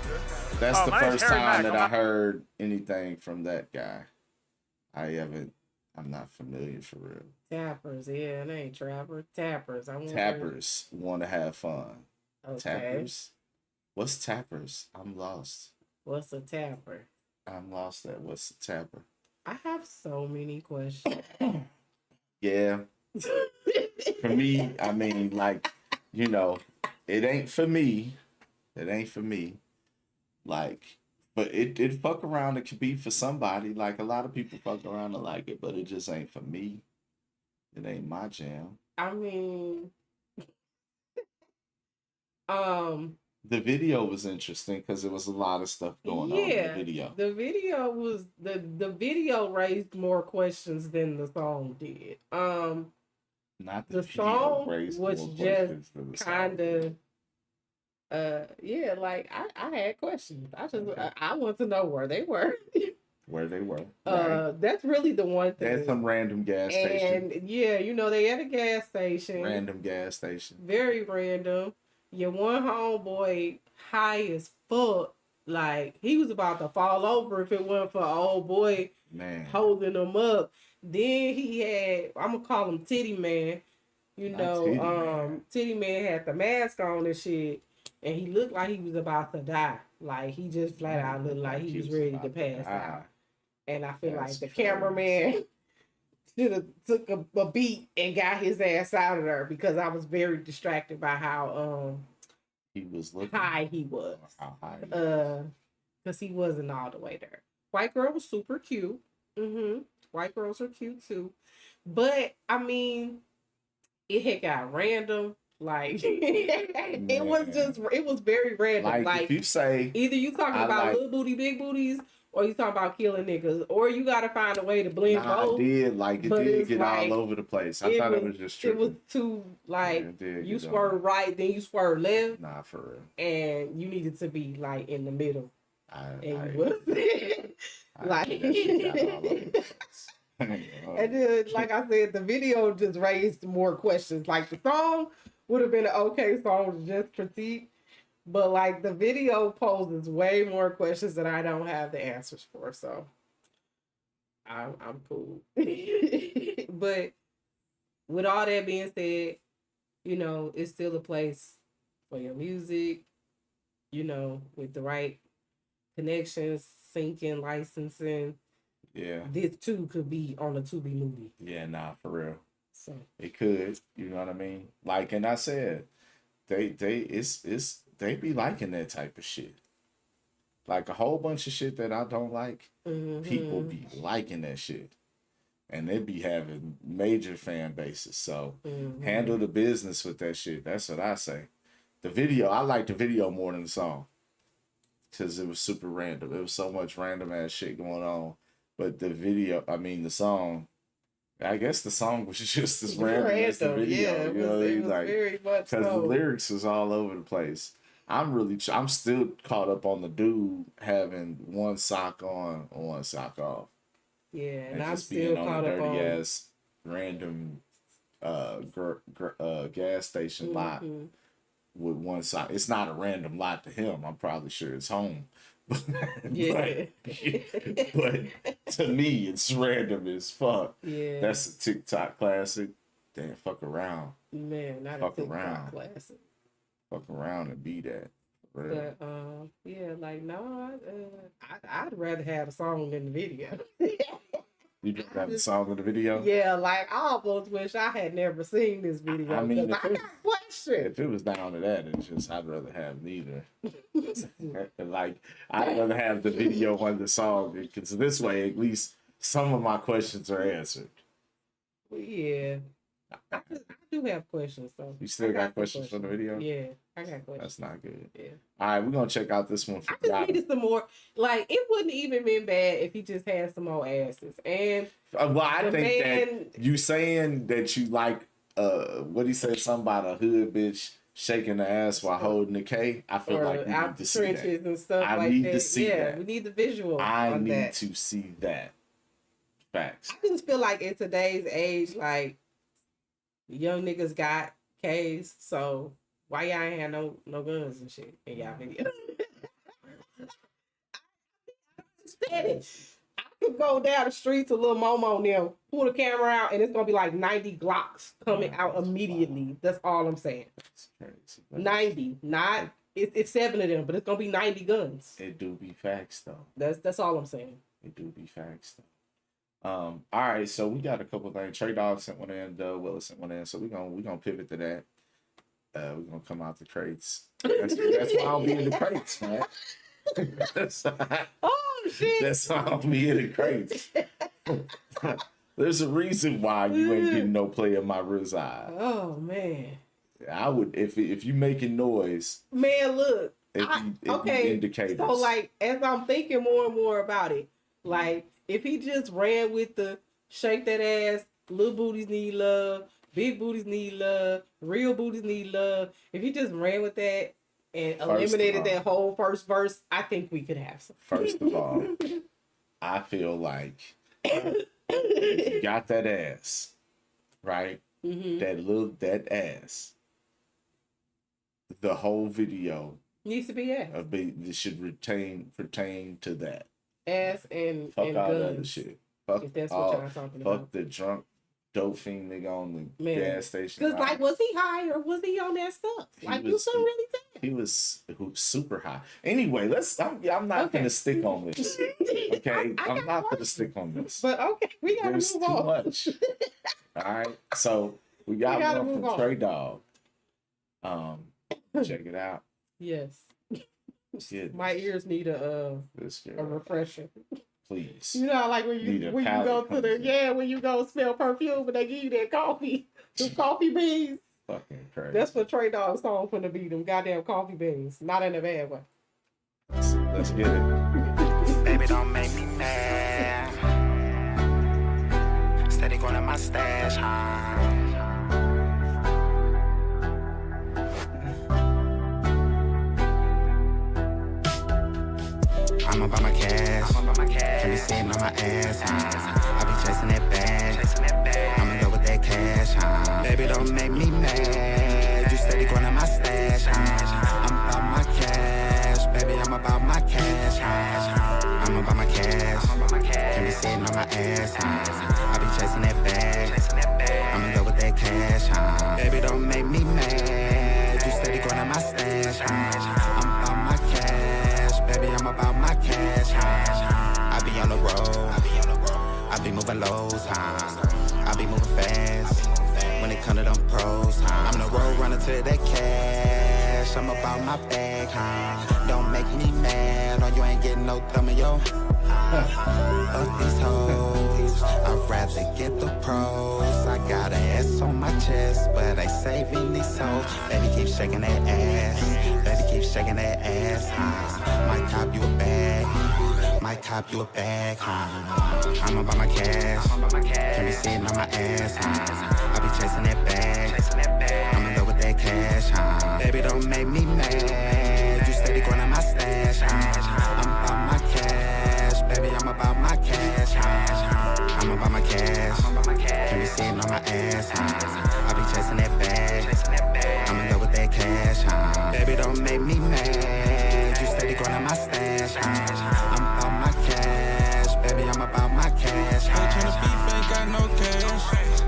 That's the my name's first Harry time Mack. that I heard anything from that guy. I'm not familiar for real. Tappers, yeah, it ain't trapper. Tappers. I want Tappers want to have fun. Okay. Tappers. What's tappers? I'm lost. What's a tapper? I'm lost at what's a tapper. I have so many questions. Yeah. For me, I mean, like, you know, it ain't for me. It ain't for me. Like, but it fuck around. It could be for somebody. Like, a lot of people fuck around and like it, but it just ain't for me. It ain't my jam. I mean, The video was interesting because there was a lot of stuff going on in the video. The video was the video raised more questions than the song did. Not The video song raised was more just questions than the song kind did. of yeah, like I had questions. Okay. I want to know where they were. Where they were. Right. That's really the one thing. At some random gas station. And yeah, you know, they at a gas station. Random gas station. Very random. Your one homeboy high as fuck. Like, he was about to fall over if it wasn't for an old boy Man. holding him up. Then he had, I'm gonna call him Titty Man. You Not know, Titty Man. Titty Man had the mask on and shit. And he looked like he was about to die. Like, he just flat out looked like he was ready to about pass die. out. And I feel That's like the crazy. cameraman should have took a beat and got his ass out of there, because I was very distracted by how He was looking. high he was. How high he was. Because he wasn't all the way there. White girl was super cute. White girls are cute too. But I mean, it had got random. Like it was very random. Like, if you say either you talking I about like- little booty, big booties, or you talking about killing niggas, or you gotta find a way to blend nah, both. it did but did it's get like- all over the place. I thought it was just It was tripping. too like Yeah, it did you get swerve right, then you swerve left, Nah, for real. and you needed to be like in the middle. And you I wasn't. Like, that shit got all over the place. and then, like I said, the video just raised more questions. Like, the song would have been an okay song to just critique, but like the video poses way more questions that I don't have the answers for. So I'm cool. But with all that being said, you know, it's still a place for your music, you know, with the right connections, syncing, licensing. Yeah. This too could be on a Tubi movie. Yeah, nah, for real. So it could, you know what I mean? Like, and I said, they be liking that type of shit. Like a whole bunch of shit that I don't like, people be liking that shit. And they be having major fan bases. So handle the business with that shit. That's what I say. The video, I like the video more than the song. Because it was super random. It was so much random ass shit going on. But the video, I mean the song, I guess the song was just as random as the video. Yeah, you know, it was like, very much because so. the lyrics was all over the place. I'm still caught up on the dude having one sock on and one sock off. Yeah, and I'm just still being caught on a up dirty on ass random gas station lot with one sock. It's not a random lot to him. I'm probably sure it's home. Yeah. but to me, it's random as fuck. Yeah. That's a TikTok classic. Damn, fuck around. Man, not Fuck a TikTok around. classic. Fuck around and be that. For real. But yeah, like no, I'd rather have a song than the video. You just have the song in the video? Yeah, like I almost wish I had never seen this video. I mean, I got questions. if it was down to that, it's just I'd rather have neither. Like I'd rather have the video on the song because this way, at least some of my questions are answered. Yeah, I do have questions though. You still I got some questions for the video? Yeah, I got questions. That's not good. Yeah. All right, we're gonna check out this one. I just needed some more. Like it wouldn't even been bad if he just had some more asses. And well, I the think man- that you saying that you like what he said, something about a hood bitch shaking the ass while holding the K. I feel or like we out need the to see trenches that. and stuff I like need that. to see yeah, that. we need the visual. I on need that. to see that. Facts. I just feel like in today's age, like young niggas got K's, so why y'all ain't had no guns and shit in y'all video? I could go down the street to Lil Momo now, pull the camera out, and it's gonna be like 90 Glocks coming out immediately. That's all I'm saying. That's crazy. 90, not it's 7 of them, but it's gonna be 90 guns. It do be facts though. That's all I'm saying. It do be facts though. All right, so we got a couple things. Trey Dog sent one in, Doug Willis sent one in, so we're gonna pivot to that. We're gonna come out the crates. That's why I'll be in the crates, man. Oh shit! That's why I'll be in the crates. There's a reason why you ain't getting no play in my reside. Oh man. I would if you making noise. Man, look. Okay. Indicators. So like, as I'm thinking more and more about it, like if he just ran with the shake that ass, little booties need love, big booties need love, real booties need love. If he just ran with that and eliminated that whole first verse, I think we could have some. First of all, I feel like if you got that ass, right? That ass. The whole video needs to be ass. It should pertain to that. Ass and fuck and all guns. the other shit. Fuck if that's all, what y'all talking fuck about. the drunk dope fiend nigga on the gas station. Because like, was he high or was he on that stuff? Like you couldn't really tell. He was super high. Anyway, I'm not gonna stick on this. Okay, I'm not gonna stick on this. But okay, we gotta There's move too on. much. All right, so we got one from Trey Dog. Check it out. Yes. Shit. My ears need a refresher. Please. You know, like when you go to the when you go smell perfume and they give you that coffee, the coffee beans. Fucking crazy. That's what Trey Dog's song finna be. Them goddamn coffee beans, not in a bad way. Let's get it. Baby, don't make me mad. Steady going to my stash, huh? I'm about my cash. Can't be sitting on my ass, huh? I be chasing that bag. I'ma go with that cash, huh? Baby, don't make me mad. You steady going to my stash, huh? I'm about my cash, baby. I'm about my cash, huh? I'm about my cash. Can't be sitting on my ass, huh? I be chasing that bag. to the cash. I'm about my bag, huh? Don't make me mad, or you ain't getting no thumb of your. Fuck these hoes, I'd rather get the pros. I got an S on my chest, but I saving these hoes. Baby, keep shaking that ass. Baby, keep shaking that ass, huh? Might cop you a bag. Might cop you a bag, huh? I'm about my cash. Can't be sitting on my ass, huh? I be chasing that bag. I'm in love with that cash, huh? Baby, don't make me mad. You steady going on my stash, huh? I'm about my cash. Baby, I'm about my cash, huh? I'm about my cash. Can't be sitting on my ass, huh? I be chasing that bag. I'm in love with that cash, huh? Baby, don't make me mad. You steady going on my stash, huh? I'm about my cash. Baby, I'm about my cash, huh? Ain't tryna beef, ain't got no cash.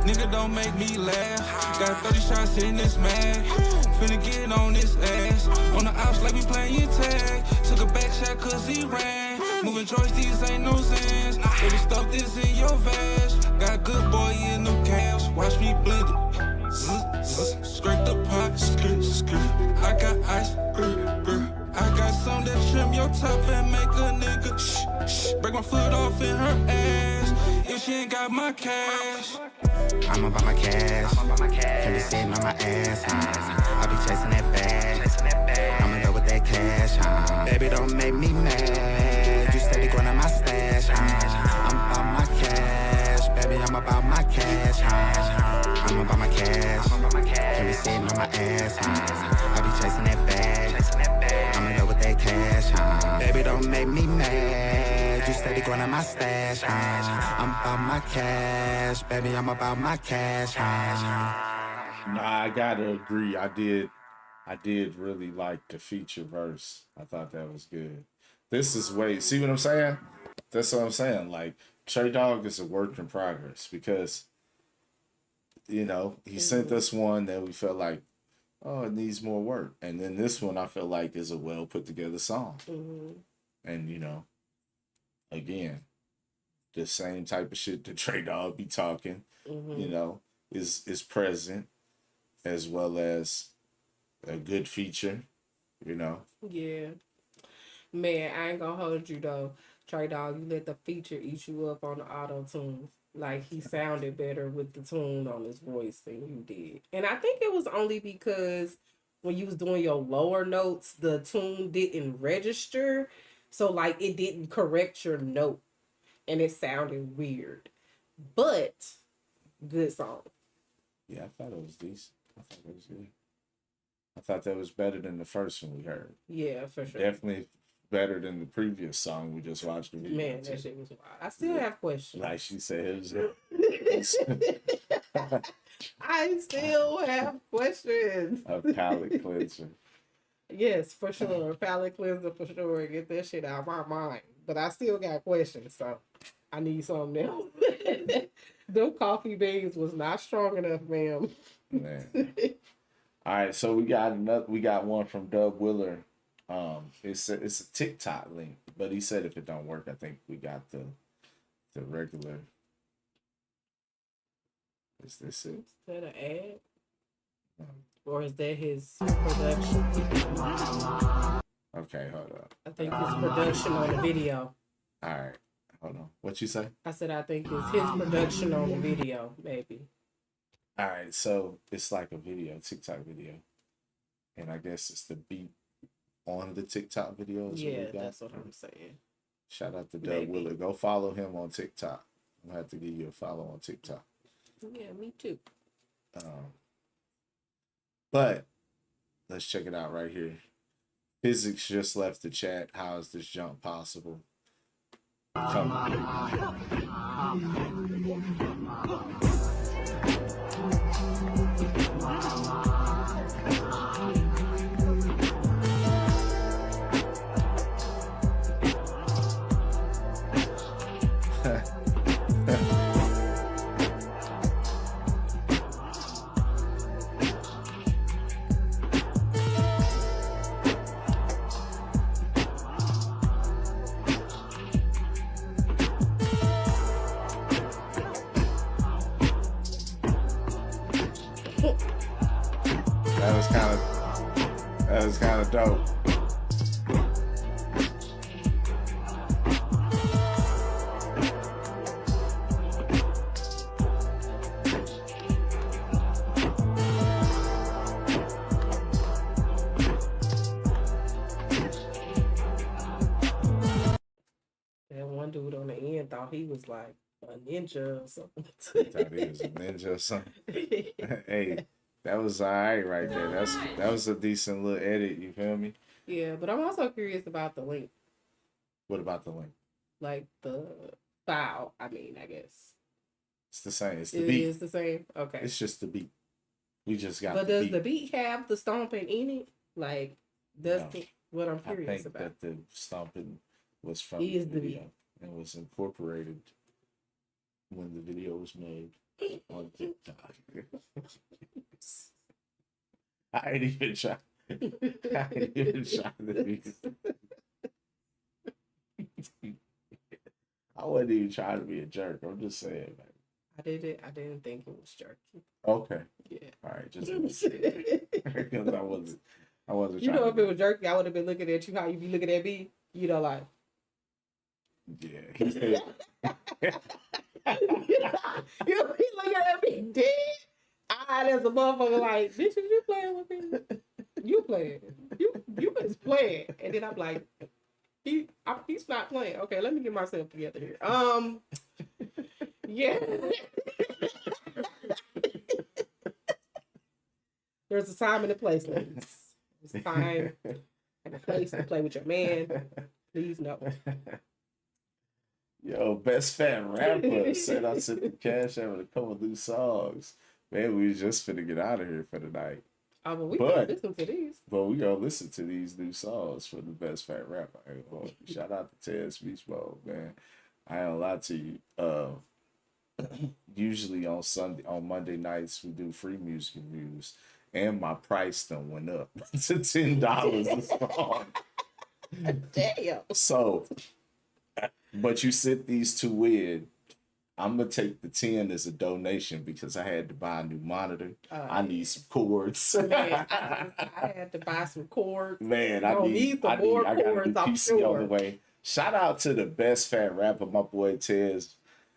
Nigga, don't make me laugh. Got 30 shots in this mag. Finna get on this ass. On the outs like we playing tag. Took a back shot cause he ran. Moving joints, these ain't no sense. Baby, stuff this in your vest. Got good boy in them calves. Watch me blend it. Scrape the pot. I got ice. I got some that trim your top and make a nigga break my foot off in her ass. If she ain't got my cash. I'm about my cash. Can't be sitting on my ass, huh? I be chasing that bag. I'm in love with that cash, huh? Baby, don't make me mad. You steady going on my stash, huh? I'm about my cash. Baby, I'm about my cash, huh? I'm about my cash. Can't be sitting on my ass, huh? I be chasing that bag. I'm in love with that cash, huh? Baby, don't make me mad. You steady going on my stash, huh? I'm about my cash. Baby, I'm about my cash, huh? Nah, I gotta agree. I did really like the feature verse. I thought that was good. This is see what I'm saying? That's what I'm saying. Like, Trey Dog is a work in progress because, you know, he sent us one that we felt like, oh, it needs more work. And then this one I feel like is a well put together song. And, you know, again, the same type of shit that Trey Dog be talking, you know, is present, as well as a good feature, you know. Yeah. Man, I ain't gonna hold you though. Trey Dog, you let the feature eat you up on the auto tune. Like, he sounded better with the tune on his voice than you did. And I think it was only because when you was doing your lower notes, the tune didn't register. So, like, it didn't correct your note. And it sounded weird. But, good song. Yeah, I thought it was decent. I thought it was good. I thought that was better than the first one we heard. Yeah, for sure. Definitely better than the previous song we just watched the video. Man, that shit was wild. I still have questions. Like she said, I still have questions. A palate cleanser. Yes, for sure. Palate cleanser for sure. Get that shit out of my mind. But I still got questions, so I need something else. Them coffee beans was not strong enough, ma'am. Man. All right, so we got one from Doug Willer. It's a TikTok link, but he said if it don't work, I think we got the regular. Is this it? Is that an ad? Or is that his production? Okay, hold up. I think it's production on the video. All right, hold on. What you say? I said I think it's his production on the video, maybe. All right, so it's like a video, TikTok video, and I guess it's the beat on the TikTok video. Yeah, that's what I'm saying. Shout out to Doug Willer. Go follow him on TikTok. I'm gonna have to give you a follow on TikTok. Yeah, me too. But let's check it out right here. Physics just left the chat. How is this jump possible? Come That was kind of dope. That one dude on the end thought he was like a ninja or something. Thought he was a ninja or something. Hey, that was all right there. That was a decent little edit. You feel me? Yeah, but I'm also curious about the link, What about the link? like the file. I mean, I guess It's the same. It's the it beat. is the same. Okay, It's just the beat. We just got. but the does beat. the beat have the stomping in it? Like, that's No. what I'm I curious think about. that the stomping was from Is the the video and was incorporated when the video was made on TikTok. I ain't even trying. I ain't even trying to be. I wasn't even trying to be a jerk. I'm just saying, man. I didn't think it was jerky. Okay. Yeah. All right. Just because I wasn't. You trying know, to if it was jerky, I would have been looking at you how you be looking at me. You know, like. Yeah. He said. You be looking at me dead eyed as a motherfucker, like, bitch, you playing with me? You playing? You was playing, and then I'm like, he's not playing. Okay, let me get myself together here. Yeah. There's a time and a place, ladies. There's a time and a place to play with your man. Please know. Yo, best fat rapper said I sent the cash out with a couple new songs. Man, we was just finna get out of here for the night. Oh, but we But- can listen to these. But we gonna listen to these new songs from the best fat rapper. I ain't gonna hold you. Shout out to Tez Beach Mode, man. I ain't gonna lie to you. Usually on Monday nights we do free music reviews, and my price done went up to $10 a song. Damn. So, but you sent these two in. I'm gonna take the 10 as a donation because I had to buy a new monitor. I need some cords. Man, I had to buy some cords. Man, Bro, I need some more got a cords, new I'm PC on sure. the way. Shout out to the best fat rapper, my boy Tez.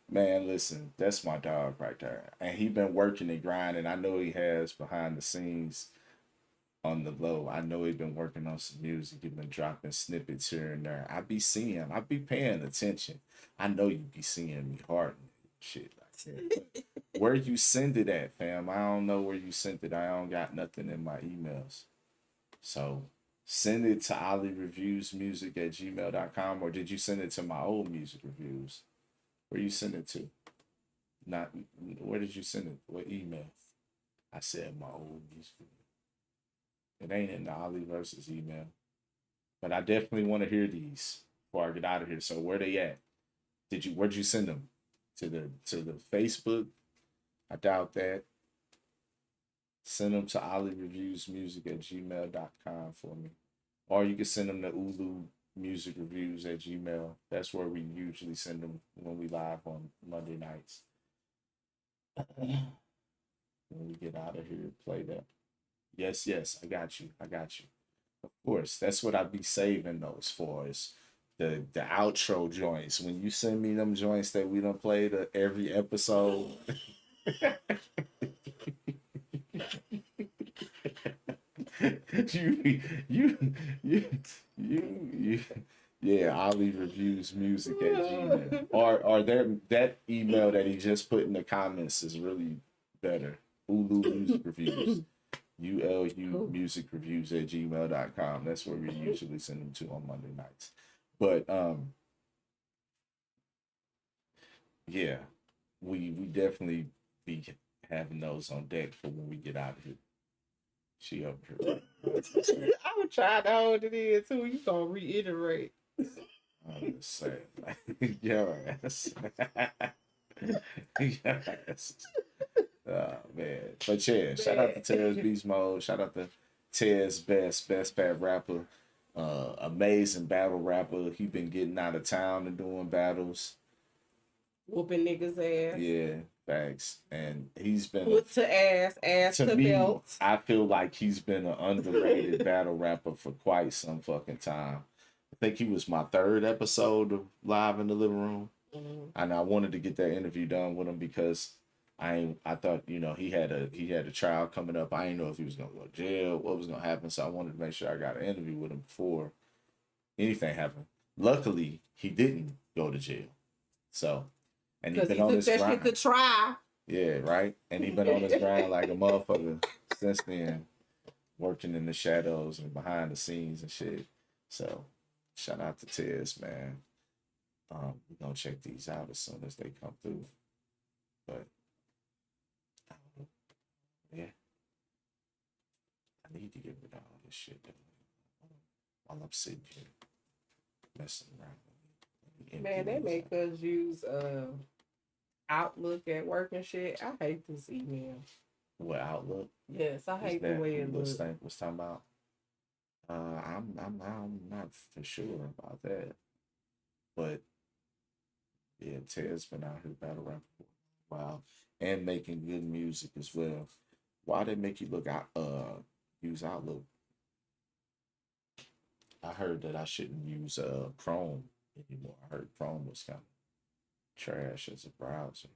Man, listen, that's my dog right there. And he been working and grinding. I know he has behind the scenes on the low. I know he been working on some music. He been dropping snippets here and there. I be paying attention. I know you be seeing me hard shit like that. But where you send it at, fam? I don't know where you sent it. I don't got nothing in my emails. So send it to alireviewsmusic@gmail.com, or did you send it to my old music reviews? Where you send it to? Not where did you send it? What email? I said my old music review. It ain't in the Ali versus email. But I definitely want to hear these before I get out of here. So where they at? Where'd you send them? To the Facebook? I doubt that. Send them to alireviewsmusic@gmail.com for me. Or you can send them to ulumusicreviews@gmail. That's where we usually send them when we live on Monday nights. When we get out of here, play that. Yes, I got you. Of course, that's what I be saving those for, is the outro joints. When you send me them joints that we done played every episode. Yeah, Ali reviews music at Gmail. Or that email that he just put in the comments is really better. Ulu Music Reviews. ULU Music Reviews @gmail.com. That's where we usually send them to on Monday nights. But yeah, we definitely be having those on deck for when we get out of here. She up here. I was trying to hold it in too. You gonna reiterate. I'm just saying, like, your ass. Yes. Oh man. But yeah, shout out to Tez Beast Mode. Shout out to Tez best fat rapper. Amazing battle rapper. He been getting out of town and doing battles. Whooping niggas ass. Yeah. Facts. And he's been Foot to ass, ass to to me, belt. I feel like he's been an underrated battle rapper for quite some fucking time. I think he was my third episode of Live in the Living Room. And I wanted to get that interview done with him because I thought, you know, he had a trial coming up. I didn't know if he was gonna go to jail, what was gonna happen. So I wanted to make sure I got an interview with him before anything happened. Luckily, he didn't go to jail. So, and he's Because been he on took this that grind. shit to try. Yeah, right. And he's been on his grind like a motherfucker since then, working in the shadows and behind the scenes and shit. So, shout out to Tez, man. We're gonna check these out as soon as they come through. But yeah, I need to get rid of all this shit though. While I'm sitting here messing around. Man, they make us use Outlook at work and shit. I hate this email. What Outlook? Yes, I hate the that way it looks. Was talking about. I'm not for sure about that, but yeah, Ted's been out here battle rapping for a while and making good music as well. Why they make you look out? Use Outlook. I heard that I shouldn't use Chrome anymore. I heard Chrome was kind of trash as a browser.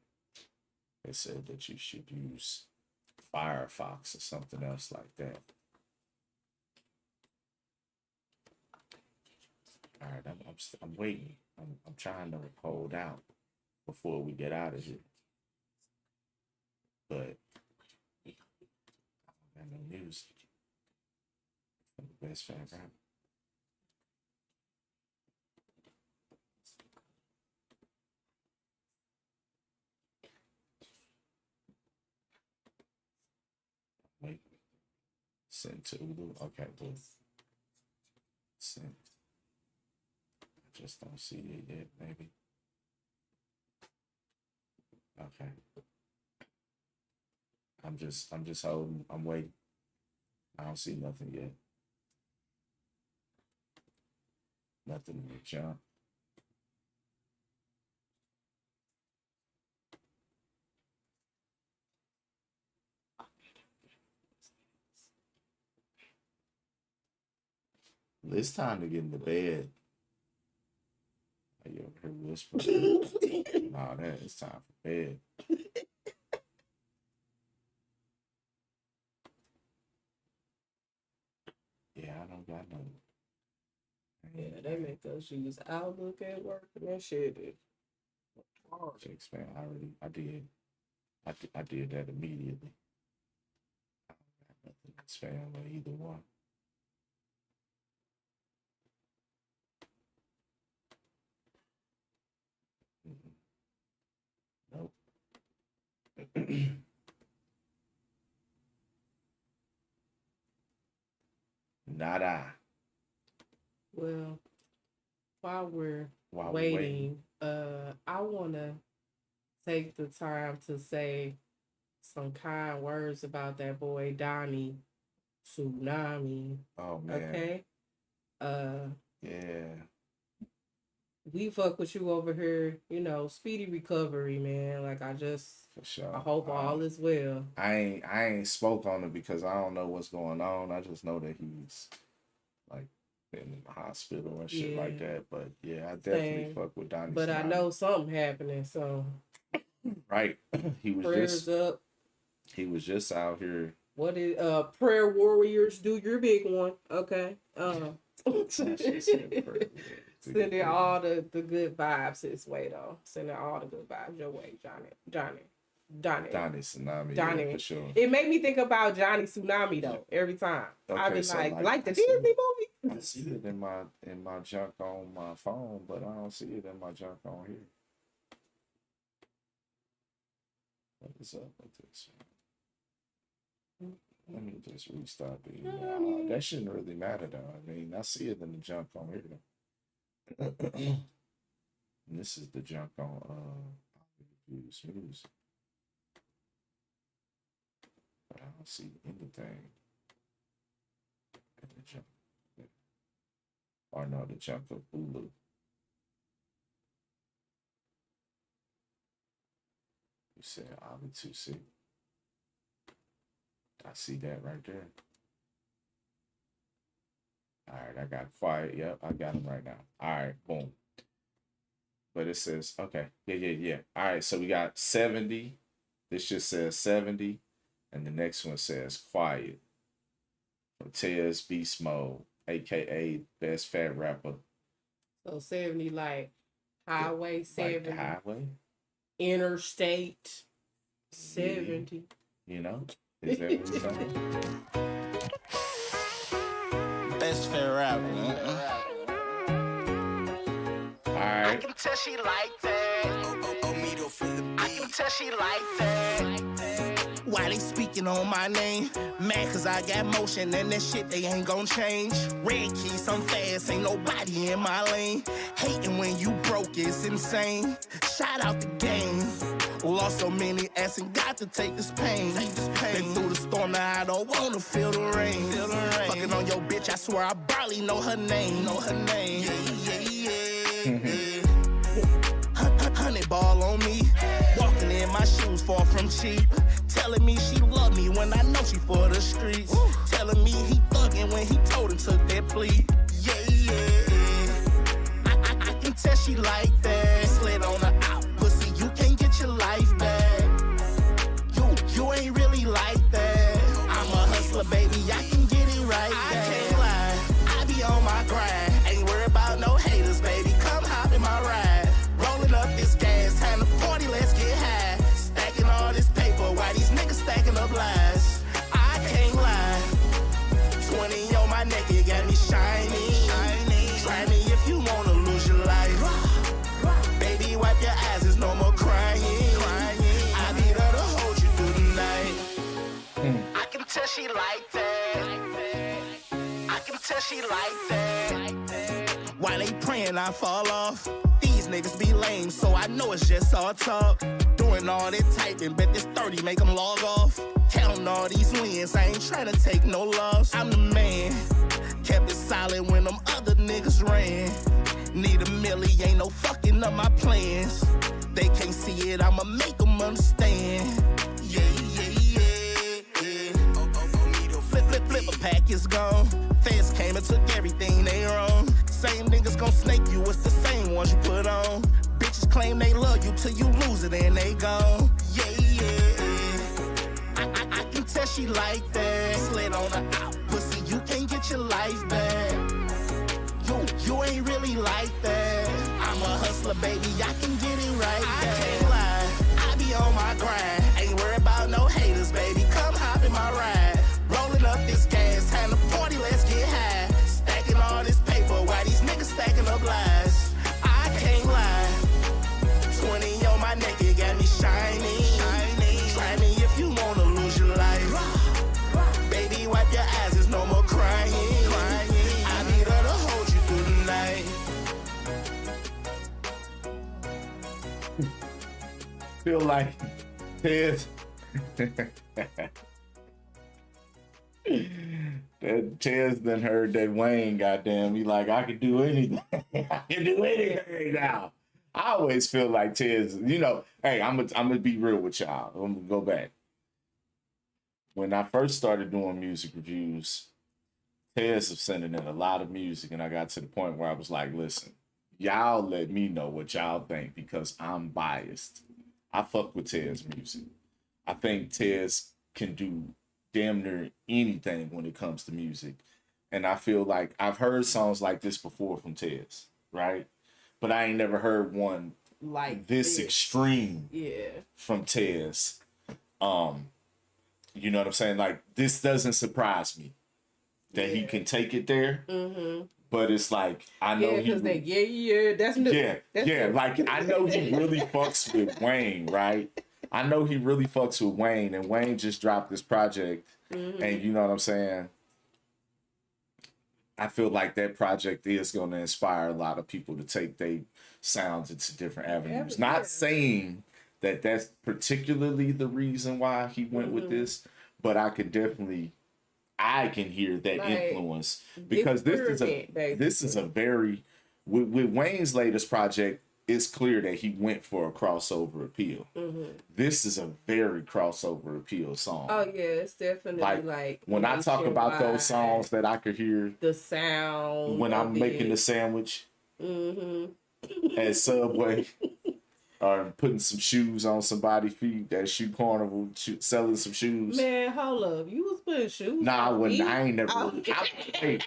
They said that you should use Firefox or something else like that. All right, I'm waiting. I'm trying to hold out before we get out of here. But I don't got no music. I'm the best fan rapper. Wait. Send to Ulu. Okay, cool. Send. I just don't see it yet, maybe. Okay. I'm just holding. I'm waiting. I don't see nothing yet. Nothing in the jump. It's time to get into bed. Are you over here whispering? Nah, that it's time for bed. Yeah, I don't got no. Yeah, they make us use Outlook at work and that shit is hard. Expand. I did that immediately. I don't got nothing to expand with either one. Nope. Nada. Well, while we're While waiting, I wanna take the time to say some kind words about that boy Donnie Tsunami. Oh man. Okay. Yeah. We fuck with you over here, you know, speedy recovery, man. Like For sure. I hope all is well. I ain't spoke on it because I don't know what's going on. I just know that he's like in the hospital and shit like that. But yeah, I definitely Same. fuck with Donnie. But I Tsunami. know something happening, so Right. He was prayers up. He was just out here. What is prayer warriors, do your big one, okay? Sending all the good vibes his way though. Sending all the good vibes your way, Donnie Tsunami. Donnie. Yeah, for sure. It made me think about Johnny Tsunami though. Every time I was so like the I see Disney it. movie. I see it in my junk on my phone, but I don't see it in my junk on here. What is up with this? Let me just restart the email. That shouldn't really matter though. I mean, I see it in the junk on here though. And this is the junk on Views News. But I don't see anything in the junk. Or no, the junk of Hulu. You said Ollie 2C. I see that right there. All right, I got quiet. Yep, I got him right now. All right, boom. But it says, okay, yeah. All right, so we got 70. This just says 70. And the next one says quiet. From Tez Beast Mode, a.k.a. Best Fat Rapper. So 70 like highway, 70. Like the highway? Interstate 70. You know? Is that what you're saying? Best Fat Rapper. All right. I can tell she like that. I can tell she like that. Why they speaking on my name? Mad cause I got motion and that shit they ain't gon' change. Red keys, I'm fast, ain't nobody in my lane. Hating when you broke, it's insane. Shout out the game. Lost so many ass and got to take this pain. Been through the storm, now I don't wanna feel the rain. Fucking on your bitch, I swear I barely know her name. Yeah. 100 ball on me. Walking in my shoes, far from cheap. Telling me she love me when I know she for the streets. Telling me he thuggin' when he told him took that plea. Yeah. I can tell she like that. Slid on her out, pussy, you can't get your life back. You ain't really like that. I'm a hustler, baby, I can get it right. I can't lie, I be on my grind. Ain't worried about no haters, baby, come hop in my ride. Rolling up this gas, time to party, let's get high. Stacking all this paper, why these niggas stacking up lies? I can't lie, 20 on my neck, it got me shiny. Try me if you wanna lose your life. Baby, wipe your eyes, there's no more crying. I be there to hold you through the night. I can tell she like that. I can tell she like that. Why they praying I fall off? These niggas be lame, so I know it's just all talk. Doing all that typing, bet this 30 make them log off. Counting all these wins, I ain't trying to take no loss. I'm the man, kept it solid when them other niggas ran. Need a milli, ain't no fucking up my plans. They can't see it, I'ma make them understand. Yeah. Flip, a pack is gone. Feds came and took everything they wrong. Same niggas gon' snake you, it's the same ones you put on. Bitches claim they love you till you lose it and they gone. Yeah. I can tell she like that. Slid on her out, pussy, you can't get your life back. You ain't really like that. I'm a hustler, baby, I can get it right. I can't lie, I be on my grind. Ain't worried about no haters, baby, come hop in my ride. Rolling up this gas, time to party, let's get high. Stacking all this paper, why these niggas stacking up lies? I can't lie, 20 on my neck, it got me shiny. Try me if you wanna lose your life. Baby, wipe your eyes, there's no more crying. I be there to hold you through the night. Feel like Tez. That Tez done heard that Wayne, goddamn, he like, I can do anything. I can do anything now. I always feel like Tez, you know, hey, I'm gonna be real with y'all. I'm gonna go back. When I first started doing music reviews, Tez was sending in a lot of music, and I got to the point where I was like, listen, y'all let me know what y'all think because I'm biased. I fuck with Tez music. I think Tez can do damn near anything when it comes to music. And I feel like I've heard songs like this before from Tez, right? But I ain't never heard one like this extreme Yeah. from Tez. You know what I'm saying? Like, this doesn't surprise me that he can take it there. Mm-hmm. But it's like, I know because that's new. That's new. like I know he really fucks with Wayne, right? I know he really fucks with Wayne, and Wayne just dropped this project, and you know what I'm saying? I feel like that project is going to inspire a lot of people to take their sounds into different avenues. Not saying that that's particularly the reason why he went with this, but I can hear that influence because this is a very with Wayne's latest project. it's clear that he went for a crossover appeal. This is a very crossover appeal song. Oh yeah, it's definitely like when I talk about those nationwide, songs that I could hear the sound when I'm of making it. the sandwich at Subway, or putting some shoes on somebody's feet at Shoe Carnival, selling some shoes. Man, hold up, you was putting shoes? Nah, on when feet? I ain't never. Hey,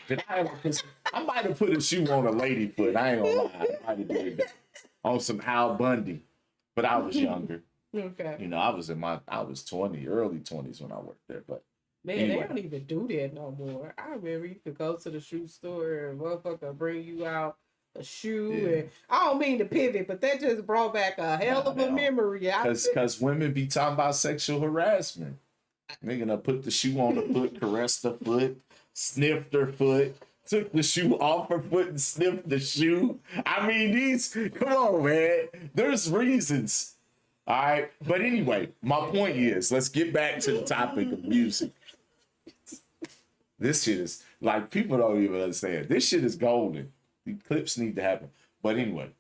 I might have put a shoe on a lady foot. I ain't gonna lie, I might have did that on some Al Bundy, but I was younger. Okay. You know, I was early 20s when I worked there. But Man, anyway. they don't even do that no more. I remember you could go to the shoe store and motherfucker bring you out a shoe, and I don't mean to pivot, but that just brought back a hell of a memory. Because women be talking about sexual harassment. Nigga done put the shoe on the foot, caressed the foot, sniffed her foot, took the shoe off her foot and sniffed the shoe. I mean, come on, man. There's reasons. All right. But anyway, my point is, let's get back to the topic of music. This shit is, like, people don't even understand. This shit is golden. The clips need to happen. But anyway,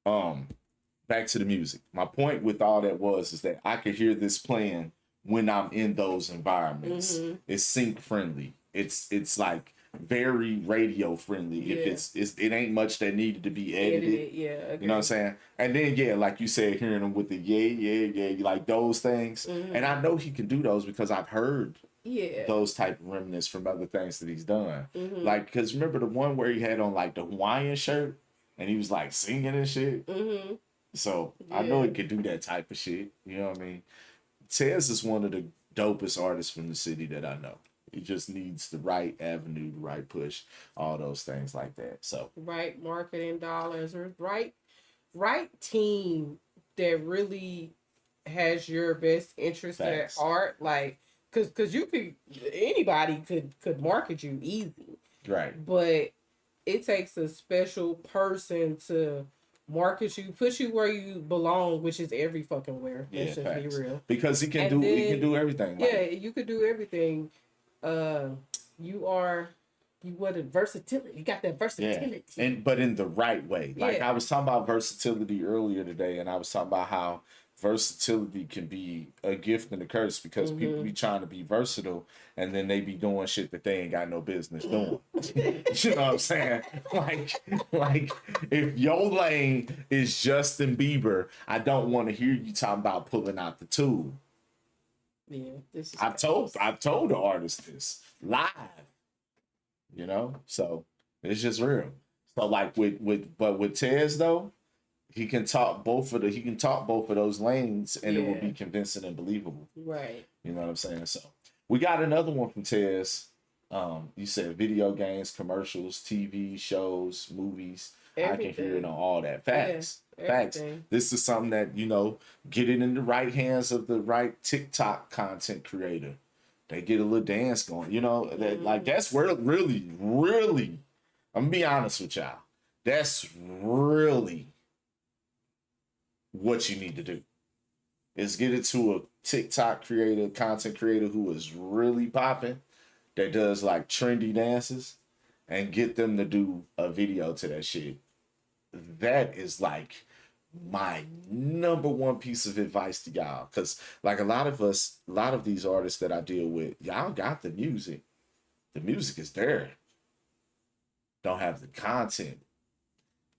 back to the music. My point with all that is that I could hear this playing when I'm in those environments. It's sync friendly. It's like very radio friendly. Yeah. If it ain't much that needed to be edited. Yeah. Okay. You know what I'm saying? And then like you said, hearing them with the yeah, like those things. And I know he can do those because I've heard those type of remnants from other things that he's done. Like, because remember the one where he had on like the Hawaiian shirt and he was like singing and shit? So I know he could do that type of shit. You know what I mean? Tez is one of the dopest artists from the city that I know. He just needs the right avenue, the right push, all those things like that. So right marketing dollars, or right team that really has your best interest at heart. Like, cause anybody could market you easy. Right. But it takes a special person to market you, put you where you belong, which is every fucking where. Let's just be real. Because he can do everything. Yeah, you could do everything. You versatility. You got that versatility. Yeah. But in the right way. Like I was talking about versatility earlier today, and I was talking about how versatility can be a gift and a curse because people be trying to be versatile and then they be doing shit that they ain't got no business doing. You know what I'm saying? Like if your lane is Justin Bieber, I don't want to hear you talking about pulling out the tool. Yeah, this is I've told the artist this live. You know? So it's just real. So like with Tez though, he can talk both of those lanes and it will be convincing and believable. Right. You know what I'm saying? So we got another one from Tez. You said video games, commercials, TV shows, movies. Everything. I can hear it on all that. Facts. Facts. This is something that, get it in the right hands of the right TikTok content creator. They get a little dance going. Like that's where really, really, I'm gonna be honest with y'all. That's really what you need to do is get it to a TikTok creator, content creator who is really popping, that does like trendy dances, and get them to do a video to that shit. That is like my number one piece of advice to y'all. Cause like a lot of these artists that I deal with, y'all got the music. The music is there. Don't have the content.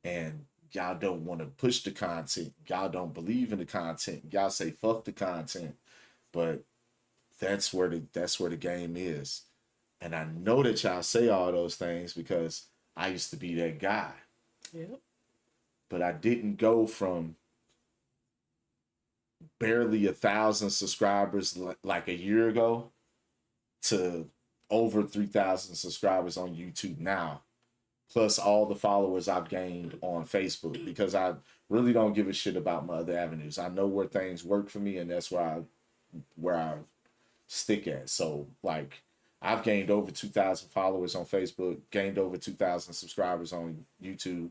And y'all don't want to push the content. Y'all don't believe in the content. Y'all say fuck the content. But that's where the game is. And I know that y'all say all those things because I used to be that guy. Yep. But I didn't go from barely 1,000 subscribers like a year ago to over 3,000 subscribers on YouTube now. Plus all the followers I've gained on Facebook, because I really don't give a shit about my other avenues. I know where things work for me, and that's where I stick at. So like I've gained over 2,000 followers on Facebook, gained over 2,000 subscribers on YouTube.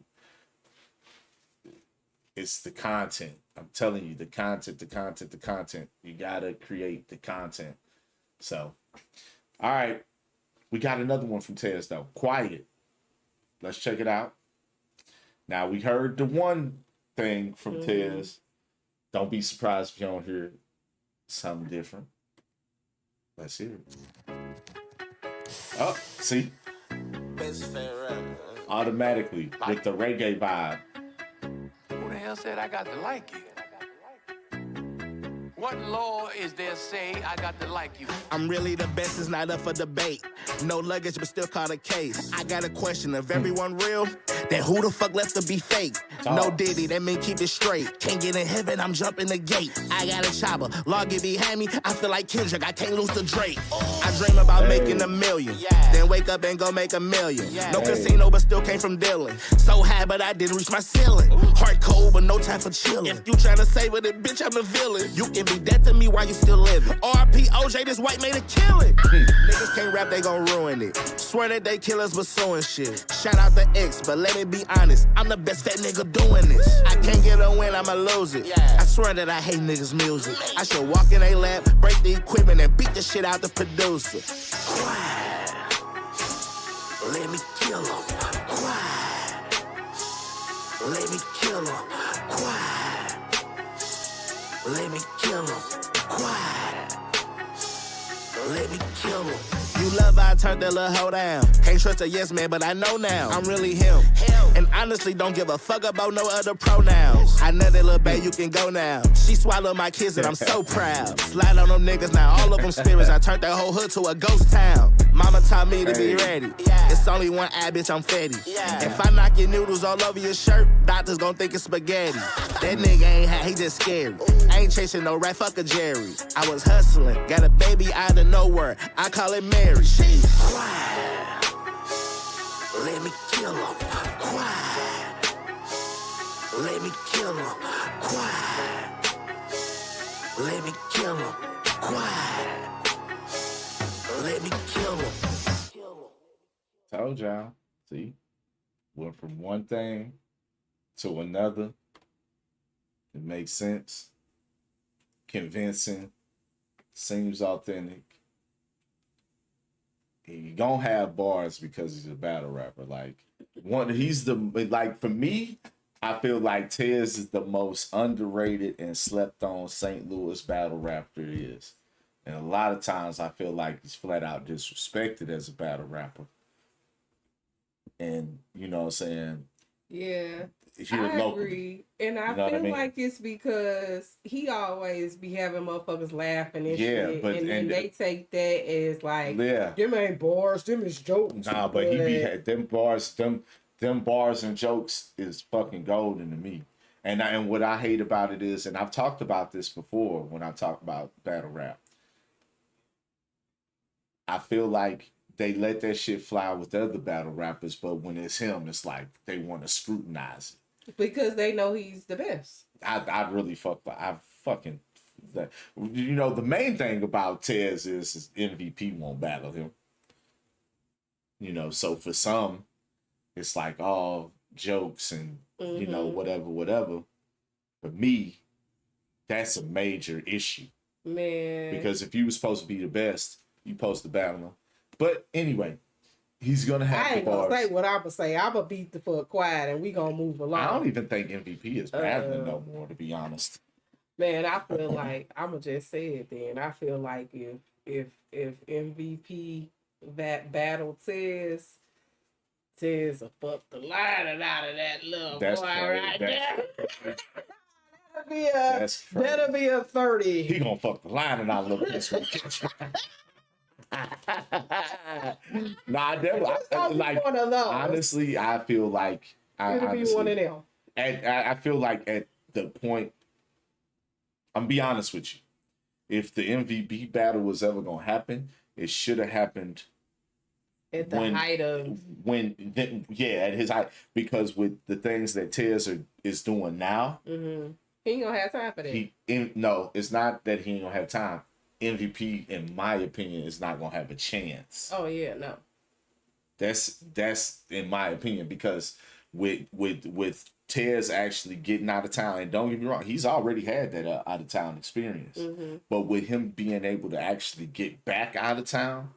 It's the content. I'm telling you, the content. You gotta create the content. So, all right. We got another one from Tez though. Quiet. Let's check it out. Now we heard the one thing from Tez. Don't be surprised if you don't hear something different. Let's hear it. Oh, see? Best fan rapper. Automatically with the reggae vibe. Who the hell said I got to like you? What law is there say I got to like you? I'm really the best, it's not up for debate. No luggage, but still caught a case. I got a question, if everyone real, then who the fuck left to be fake? No Diddy, that mean keep it straight. Can't get in heaven, I'm jumping the gate. I got a chopper, log it behind me, I feel like Kendrick, I can't lose the Drake. I dream about making $1 million, then wake up and go make $1 million. No casino, but still came from dealing. So high, but I didn't reach my ceiling. Heart cold, but no time for chilling. If you tryna save it, then bitch, I'm the villain. You can be dead to me while you still living. RP OJ, this white made a killing. Niggas can't rap, they gon' ruin it. Swear that they killers but suing shit. Shout out the X, but let me be honest, I'm the best fat nigga doing this. I can't get a win, I'ma lose it. I swear that I hate niggas' music. I should walk in a lab, break the equipment, and beat the shit out the producer. Quiet. Let me kill him. Quiet. Let me kill him. Quiet. Let me kill him. Quiet. Let me kill him. You love how I turned that little hoe down. Can't trust a yes man, but I know now I'm really him. And honestly, don't give a fuck about no other pronouns. I know that little babe, you can go now. She swallowed my kids and I'm so proud. Slide on them niggas, now all of them spirits. I turned that whole hood to a ghost town. Mama taught me to be ready. It's only one eye, bitch, I'm fatty. If I knock your noodles all over your shirt, doctors gon' think it's spaghetti. That nigga ain't hot, he just scary. I ain't chasing no rat, fuck a Jerry. I was hustling, got a baby out of nowhere. I call it Mary. She's quiet. Let me kill him. Quiet. Let me kill him. Quiet. Let me kill him. Quiet. Let me kill him. Told y'all. See? Went from one thing to another. It makes sense. Convincing. Seems authentic. He gonna have bars because he's a battle rapper. Like for me, I feel like Tez is the most underrated and slept on St. Louis battle rapper there is. And a lot of times I feel like he's flat out disrespected as a battle rapper. And you know what I'm saying? Yeah. Here I locally. agree. And I You know what feel I mean? like it's because he always be having motherfuckers laughing and Yeah, shit. but- and and- they take that as like, Yeah. them ain't bars, them is jokes. Nah, but he be them bars and jokes is fucking golden to me. And what I hate about it is, and I've talked about this before when I talk about battle rap. I feel like they let that shit fly with other battle rappers, but when it's him, it's like they want to scrutinize it. Because they know he's the best. I really fucking you know, the main thing about Tez is MVP won't battle him. You know, so for some, it's like all jokes and you know, whatever. For me, that's a major issue. Man. Because if you were supposed to be the best, you supposed to battle him. But anyway, he's gonna have I ain't the bars. gonna say what I'ma say. I'ma beat the fuck quiet and we gonna move along. I don't even think MVP is battling no more, to be honest. Man, I feel like I'ma just say it then. I feel like if MVP that battle Tez will fuck the lining out of that little That's boy crazy. right That's there. That'll be a 30. He gonna fuck the lining out a little this week. Nah, I like one of those. honestly, I feel like It'll be one of them. I feel like at the point, I'm be honest with you. If the MVP battle was ever gonna happen, it should have happened At the height of at his height, because with the things that Tez is doing now, he ain't gonna have time for that. No, it's not that he ain't gonna have time. MVP, in my opinion, is not gonna have a chance. Oh yeah, no. That's in my opinion, because with Tez actually getting out of town, and don't get me wrong, he's already had that out of town experience. But with him being able to actually get back out of town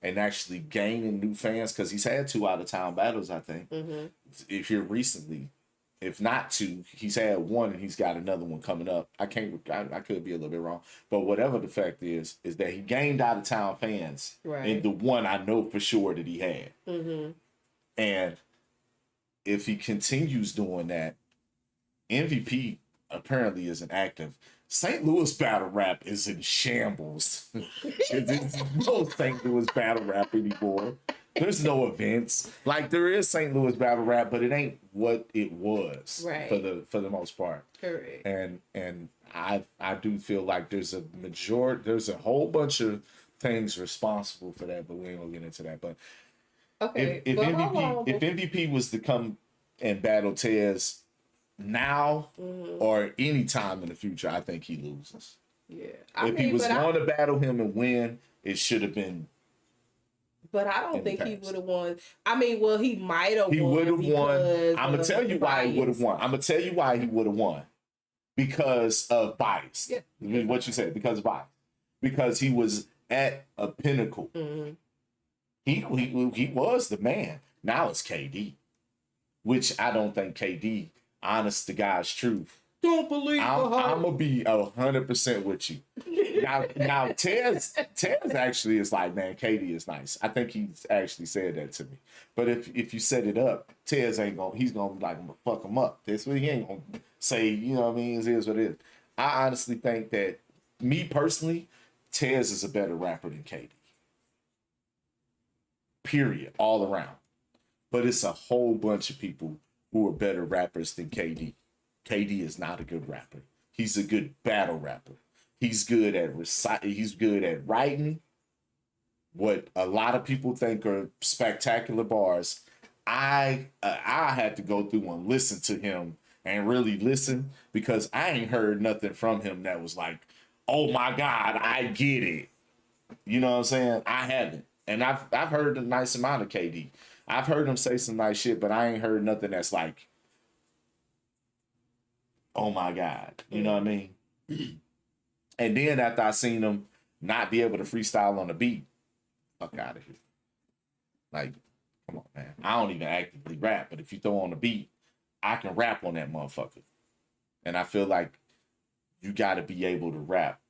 and actually gaining new fans, because he's had 2 out of town battles, I think, if here recently, if not two. He's had one, and he's got another one coming up. I could be a little bit wrong, but whatever the fact is that he gained out of town fans in the one I know for sure that he had. Mm-hmm. And if he continues doing that, MVP apparently isn't active. St. Louis battle rap is in shambles. There's no St. Louis battle rap anymore. There's no events. Like, there is St. Louis battle rap, but it ain't what it was for the most part. Correct. And I do feel like there's a whole bunch of things responsible for that, but we ain't gonna get into that. But okay, if MVP was to come and battle Tez now or any time in the future, I think he loses. Yeah. If he was going to battle him and win, it should have been. But I don't think he would have won. I mean, well, he might have won. He would have won. I'm going to tell you why he would have won. I'm going to tell you why he would have won. Because of bias. Yeah. I mean, what you said, because of bias. Because he was at a pinnacle. Mm-hmm. He was the man. Now it's KD. Which I don't think KD, honest to God's truth. Don't believe I'm gonna be 100% with you. Now Tez actually is like, man, KD is nice. I think he's actually said that to me. But if you set it up, Tez he's gonna be like, I'm gonna fuck him up. That's what he ain't gonna say, you know what I mean? It is what it is. I honestly think that, me personally, Tez is a better rapper than KD. Period. All around. But it's a whole bunch of people who are better rappers than KD. KD is not a good rapper. He's a good battle rapper. He's good at He's good at writing what a lot of people think are spectacular bars. I had to go through and listen to him and really listen, because I ain't heard nothing from him that was like, oh my God, I get it. You know what I'm saying? I haven't. And I've heard a nice amount of KD. I've heard him say some nice shit, but I ain't heard nothing that's like, oh my God. You know what I mean? And then after I seen him not be able to freestyle on the beat, fuck out of here. Like, come on, man. I don't even actively rap, but if you throw on the beat, I can rap on that motherfucker. And I feel like you got to be able to rap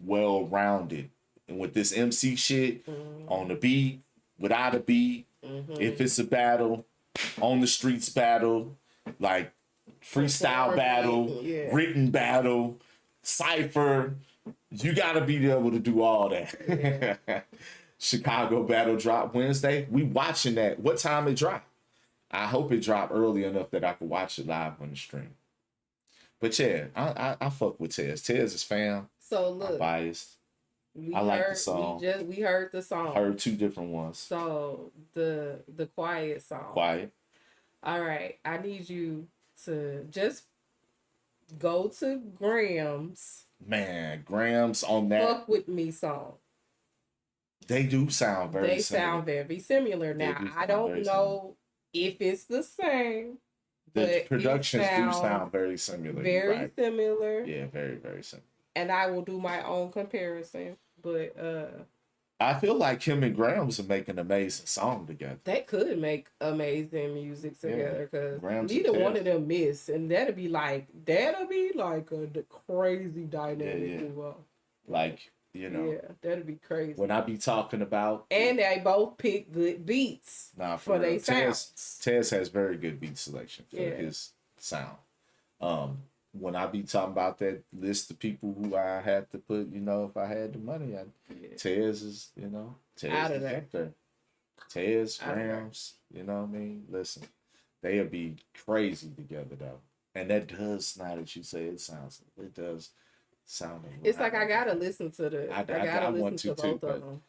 well-rounded. And with this MC shit, on the beat, without a beat, if it's a battle, on the streets battle, like freestyle battle, written battle, cypher, you got to be able to do all that. Yeah. Chicago battle drop Wednesday. We watching that. What time it drop? I hope it drop early enough that I could watch it live on the stream. But yeah, I fuck with Tez. Tez is fam. So look, I'm biased. I like the song. We heard the song. Heard two different ones. So the Quiet song. Quiet. All right. I need you to just go to Graham's. Man, Graham's on that Fuck With Me song. They do sound very similar. Sound very similar. Now, I don't know if it's the same. The productions do sound very similar. Very similar. Yeah, very, very similar. And I will do my own comparison. But I feel like him and Graham's will make an amazing song together. They could make amazing music together, because neither one of them miss, and that'll be like a crazy dynamic duo. Like, you know, that'll be crazy. When I be talking about, and they both pick good beats for their sounds. Tez has very good beat selection for his sound. When I be talking about that list of people who I had to put, you know, if I had the money, Tez is, you know, Tez out of is there. up there. Tez, Rams, you know what I mean? Listen, they'll be crazy together though. And that does, now that you say it does sound. It's like I gotta listen to the. I gotta listen to both of them.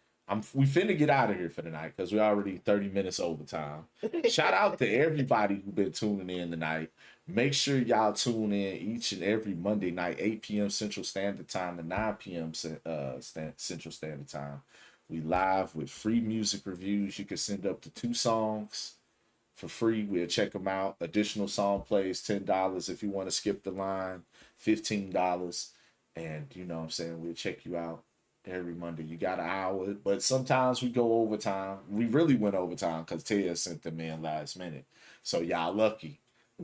We finna get out of here for the night because we're already 30 minutes over time. Shout out to everybody who been tuning in tonight. Make sure y'all tune in each and every Monday night, 8 p.m. Central Standard Time to 9 p.m. Central Standard Time. We live with free music reviews. You can send up to 2 songs for free. We'll check them out. Additional song plays, $10 if you want to skip the line, $15. And you know what I'm saying, we'll check you out every Monday. You got an hour, but sometimes we go overtime. We really went overtime because Tia sent them in last minute. So y'all lucky.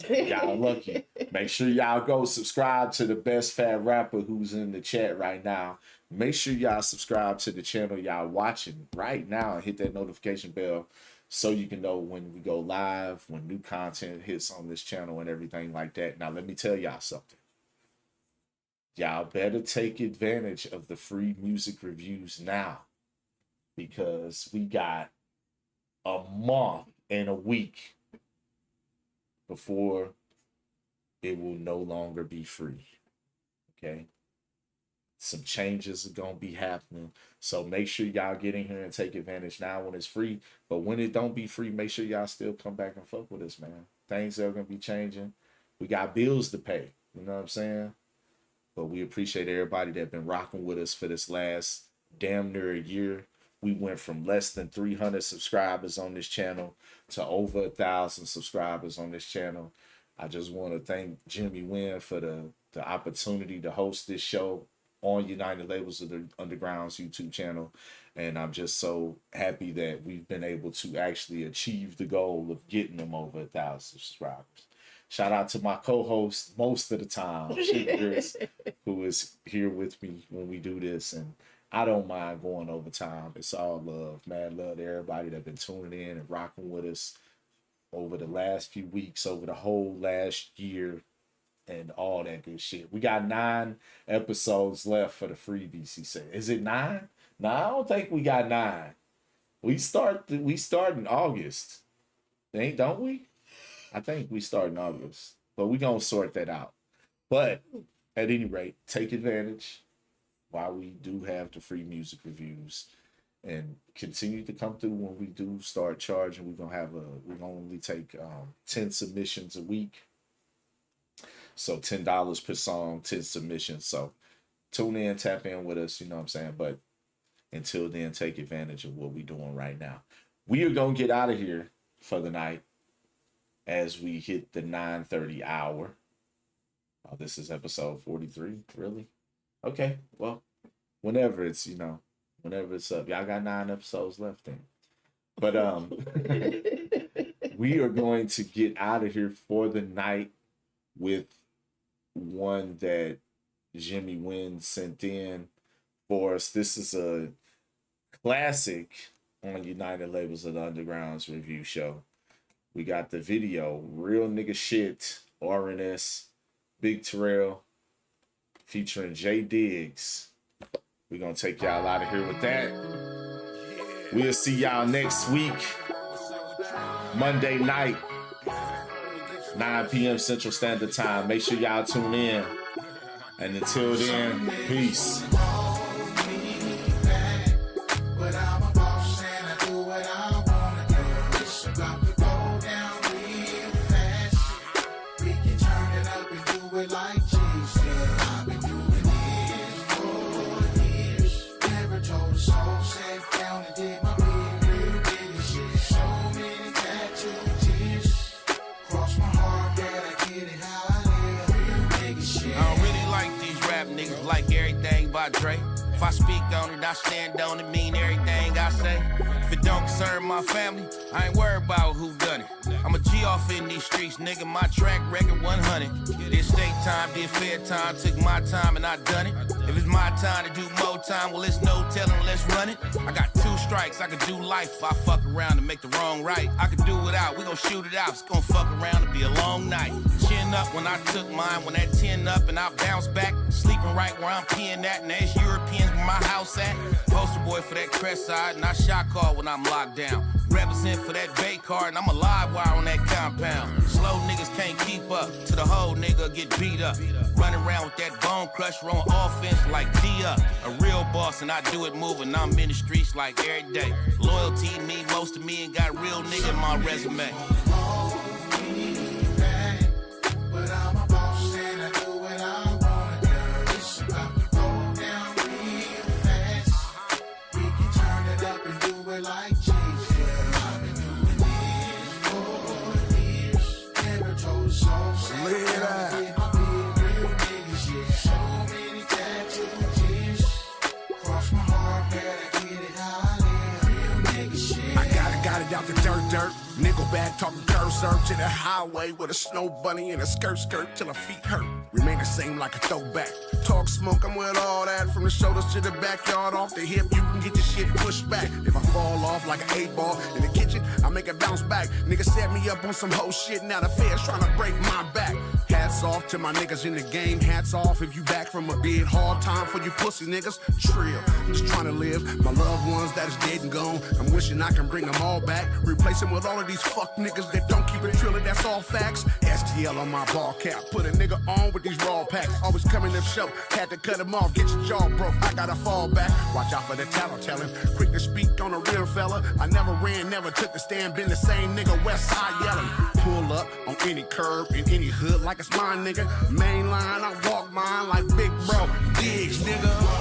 Y'all lucky. Make sure y'all go subscribe to the best fat rapper who's in the chat right now. Make sure y'all subscribe to the channel y'all watching right now and hit that notification bell so you can know when we go live, when new content hits on this channel and everything like that. Now, let me tell y'all something. Y'all better take advantage of the free music reviews now, because we got a month and a week before it will no longer be free. Okay? Some changes are going to be happening. So make sure y'all get in here and take advantage now when it's free. But when it don't be free, make sure y'all still come back and fuck with us, man. Things are going to be changing. We got bills to pay. You know what I'm saying? But we appreciate everybody that been rocking with us for this last damn near a year. We went from less than 300 subscribers on this channel to over 1,000 subscribers on this channel. I just want to thank Jimmy Wynn for the opportunity to host this show on United Labels of the Underground's YouTube channel. And I'm just so happy that we've been able to actually achieve the goal of getting them over 1,000 subscribers. Shout out to my co-host most of the time, Chris, who is here with me when we do this. And I don't mind going over time. It's all love. Mad love to everybody that's been tuning in and rocking with us over the last few weeks, over the whole last year, and all that good shit. We got 9 episodes left for the free BC. Is it 9? No, I don't think we got 9. We start in August. Don't we? I think we start in August. But we're going to sort that out. But at any rate, take advantage while we do have the free music reviews, and continue to come through when we do start charging. We're gonna only take 10 submissions a week. So $10 per song, 10 submissions. So tune in, tap in with us, you know what I'm saying? But until then, take advantage of what we're doing right now. We are gonna get out of here for the night as we hit the 9:30 hour. Oh, this is episode 43, really? Okay, well, whenever it's up. Y'all got 9 episodes left then. But we are going to get out of here for the night with one that Jimmy Wynn sent in for us. This is a classic on United Labels of the Underground's review show. We got the video, Real Nigga Shit, RNS, Big Terrell, featuring Jay Diggs. We're going to take y'all out of here with that. We'll see y'all next week, Monday night, 9 p.m. Central Standard Time. Make sure y'all tune in. And until then, peace. Dre. If I speak on it, I stand on it, mean everything I say. If it don't concern my family, I ain't worried about who done it. I'm a G off in these streets, nigga, my track record 100. Did state time, did fair time, took my time and I done it. If it's my time to do more time, well, it's no telling, let's run it. I got 2 strikes, I could do life if I fuck around and make the wrong right. I could do it out, we gon' shoot it out, it's gon' fuck around and be a long night. Chin up when I took mine, when that 10 up and I bounce back. Sleeping right where I'm peeing at, and there's Europeans where my house at. Poster boy for that crest side, and I shot call when I'm locked down. Represent for that Bay card, and I'm a live wire on that compound. Slow niggas can't keep up, to the whole nigga get beat up. Running around with that bone crusher on offense like D-Up. A real boss, and I do it moving, I'm in the streets like every day. Loyalty mean most of me, and got a real nigga in my resume. But I'm a boss and I do what I wanna do. It's about to go down real fast. We can turn it up and do it like Jesus. I've been doing this for years. Never told a soul. Lay it out. Real niggas, yeah. So many tattoos. Cross my heart, better get it how I live. Real niggas, shit. I got it out the dirt. Nickelback talking curb surf to the highway with a snow bunny and a skirt till her feet hurt. Remain the same like a throwback. Talk smoke, I'm with all that. From the shoulders to the backyard, off the hip, you can get your shit pushed back. If I fall off like an 8-ball in the kitchen, I make it bounce back. Niggas set me up on some whole shit, now the feds trying to break my back. Hats off to my niggas in the game, hats off if you back from a big hard time for you pussy niggas. Trill, I'm just trying to live. My loved ones that is dead and gone, I'm wishing I can bring them all back. Replace them with all of these fuck niggas that don't keep it trillin', that's all facts. STL on my ball cap, put a nigga on with these raw packs. Always coming to show, had to cut him off, get your jaw broke, I gotta fall back. Watch out for the tattletale, quick to speak on a real fella. I never ran, never took the stand, been the same nigga, west side yelling. Pull up on any curb, in any hood like it's mine, nigga. Main line, I walk mine like big bro, digs, nigga.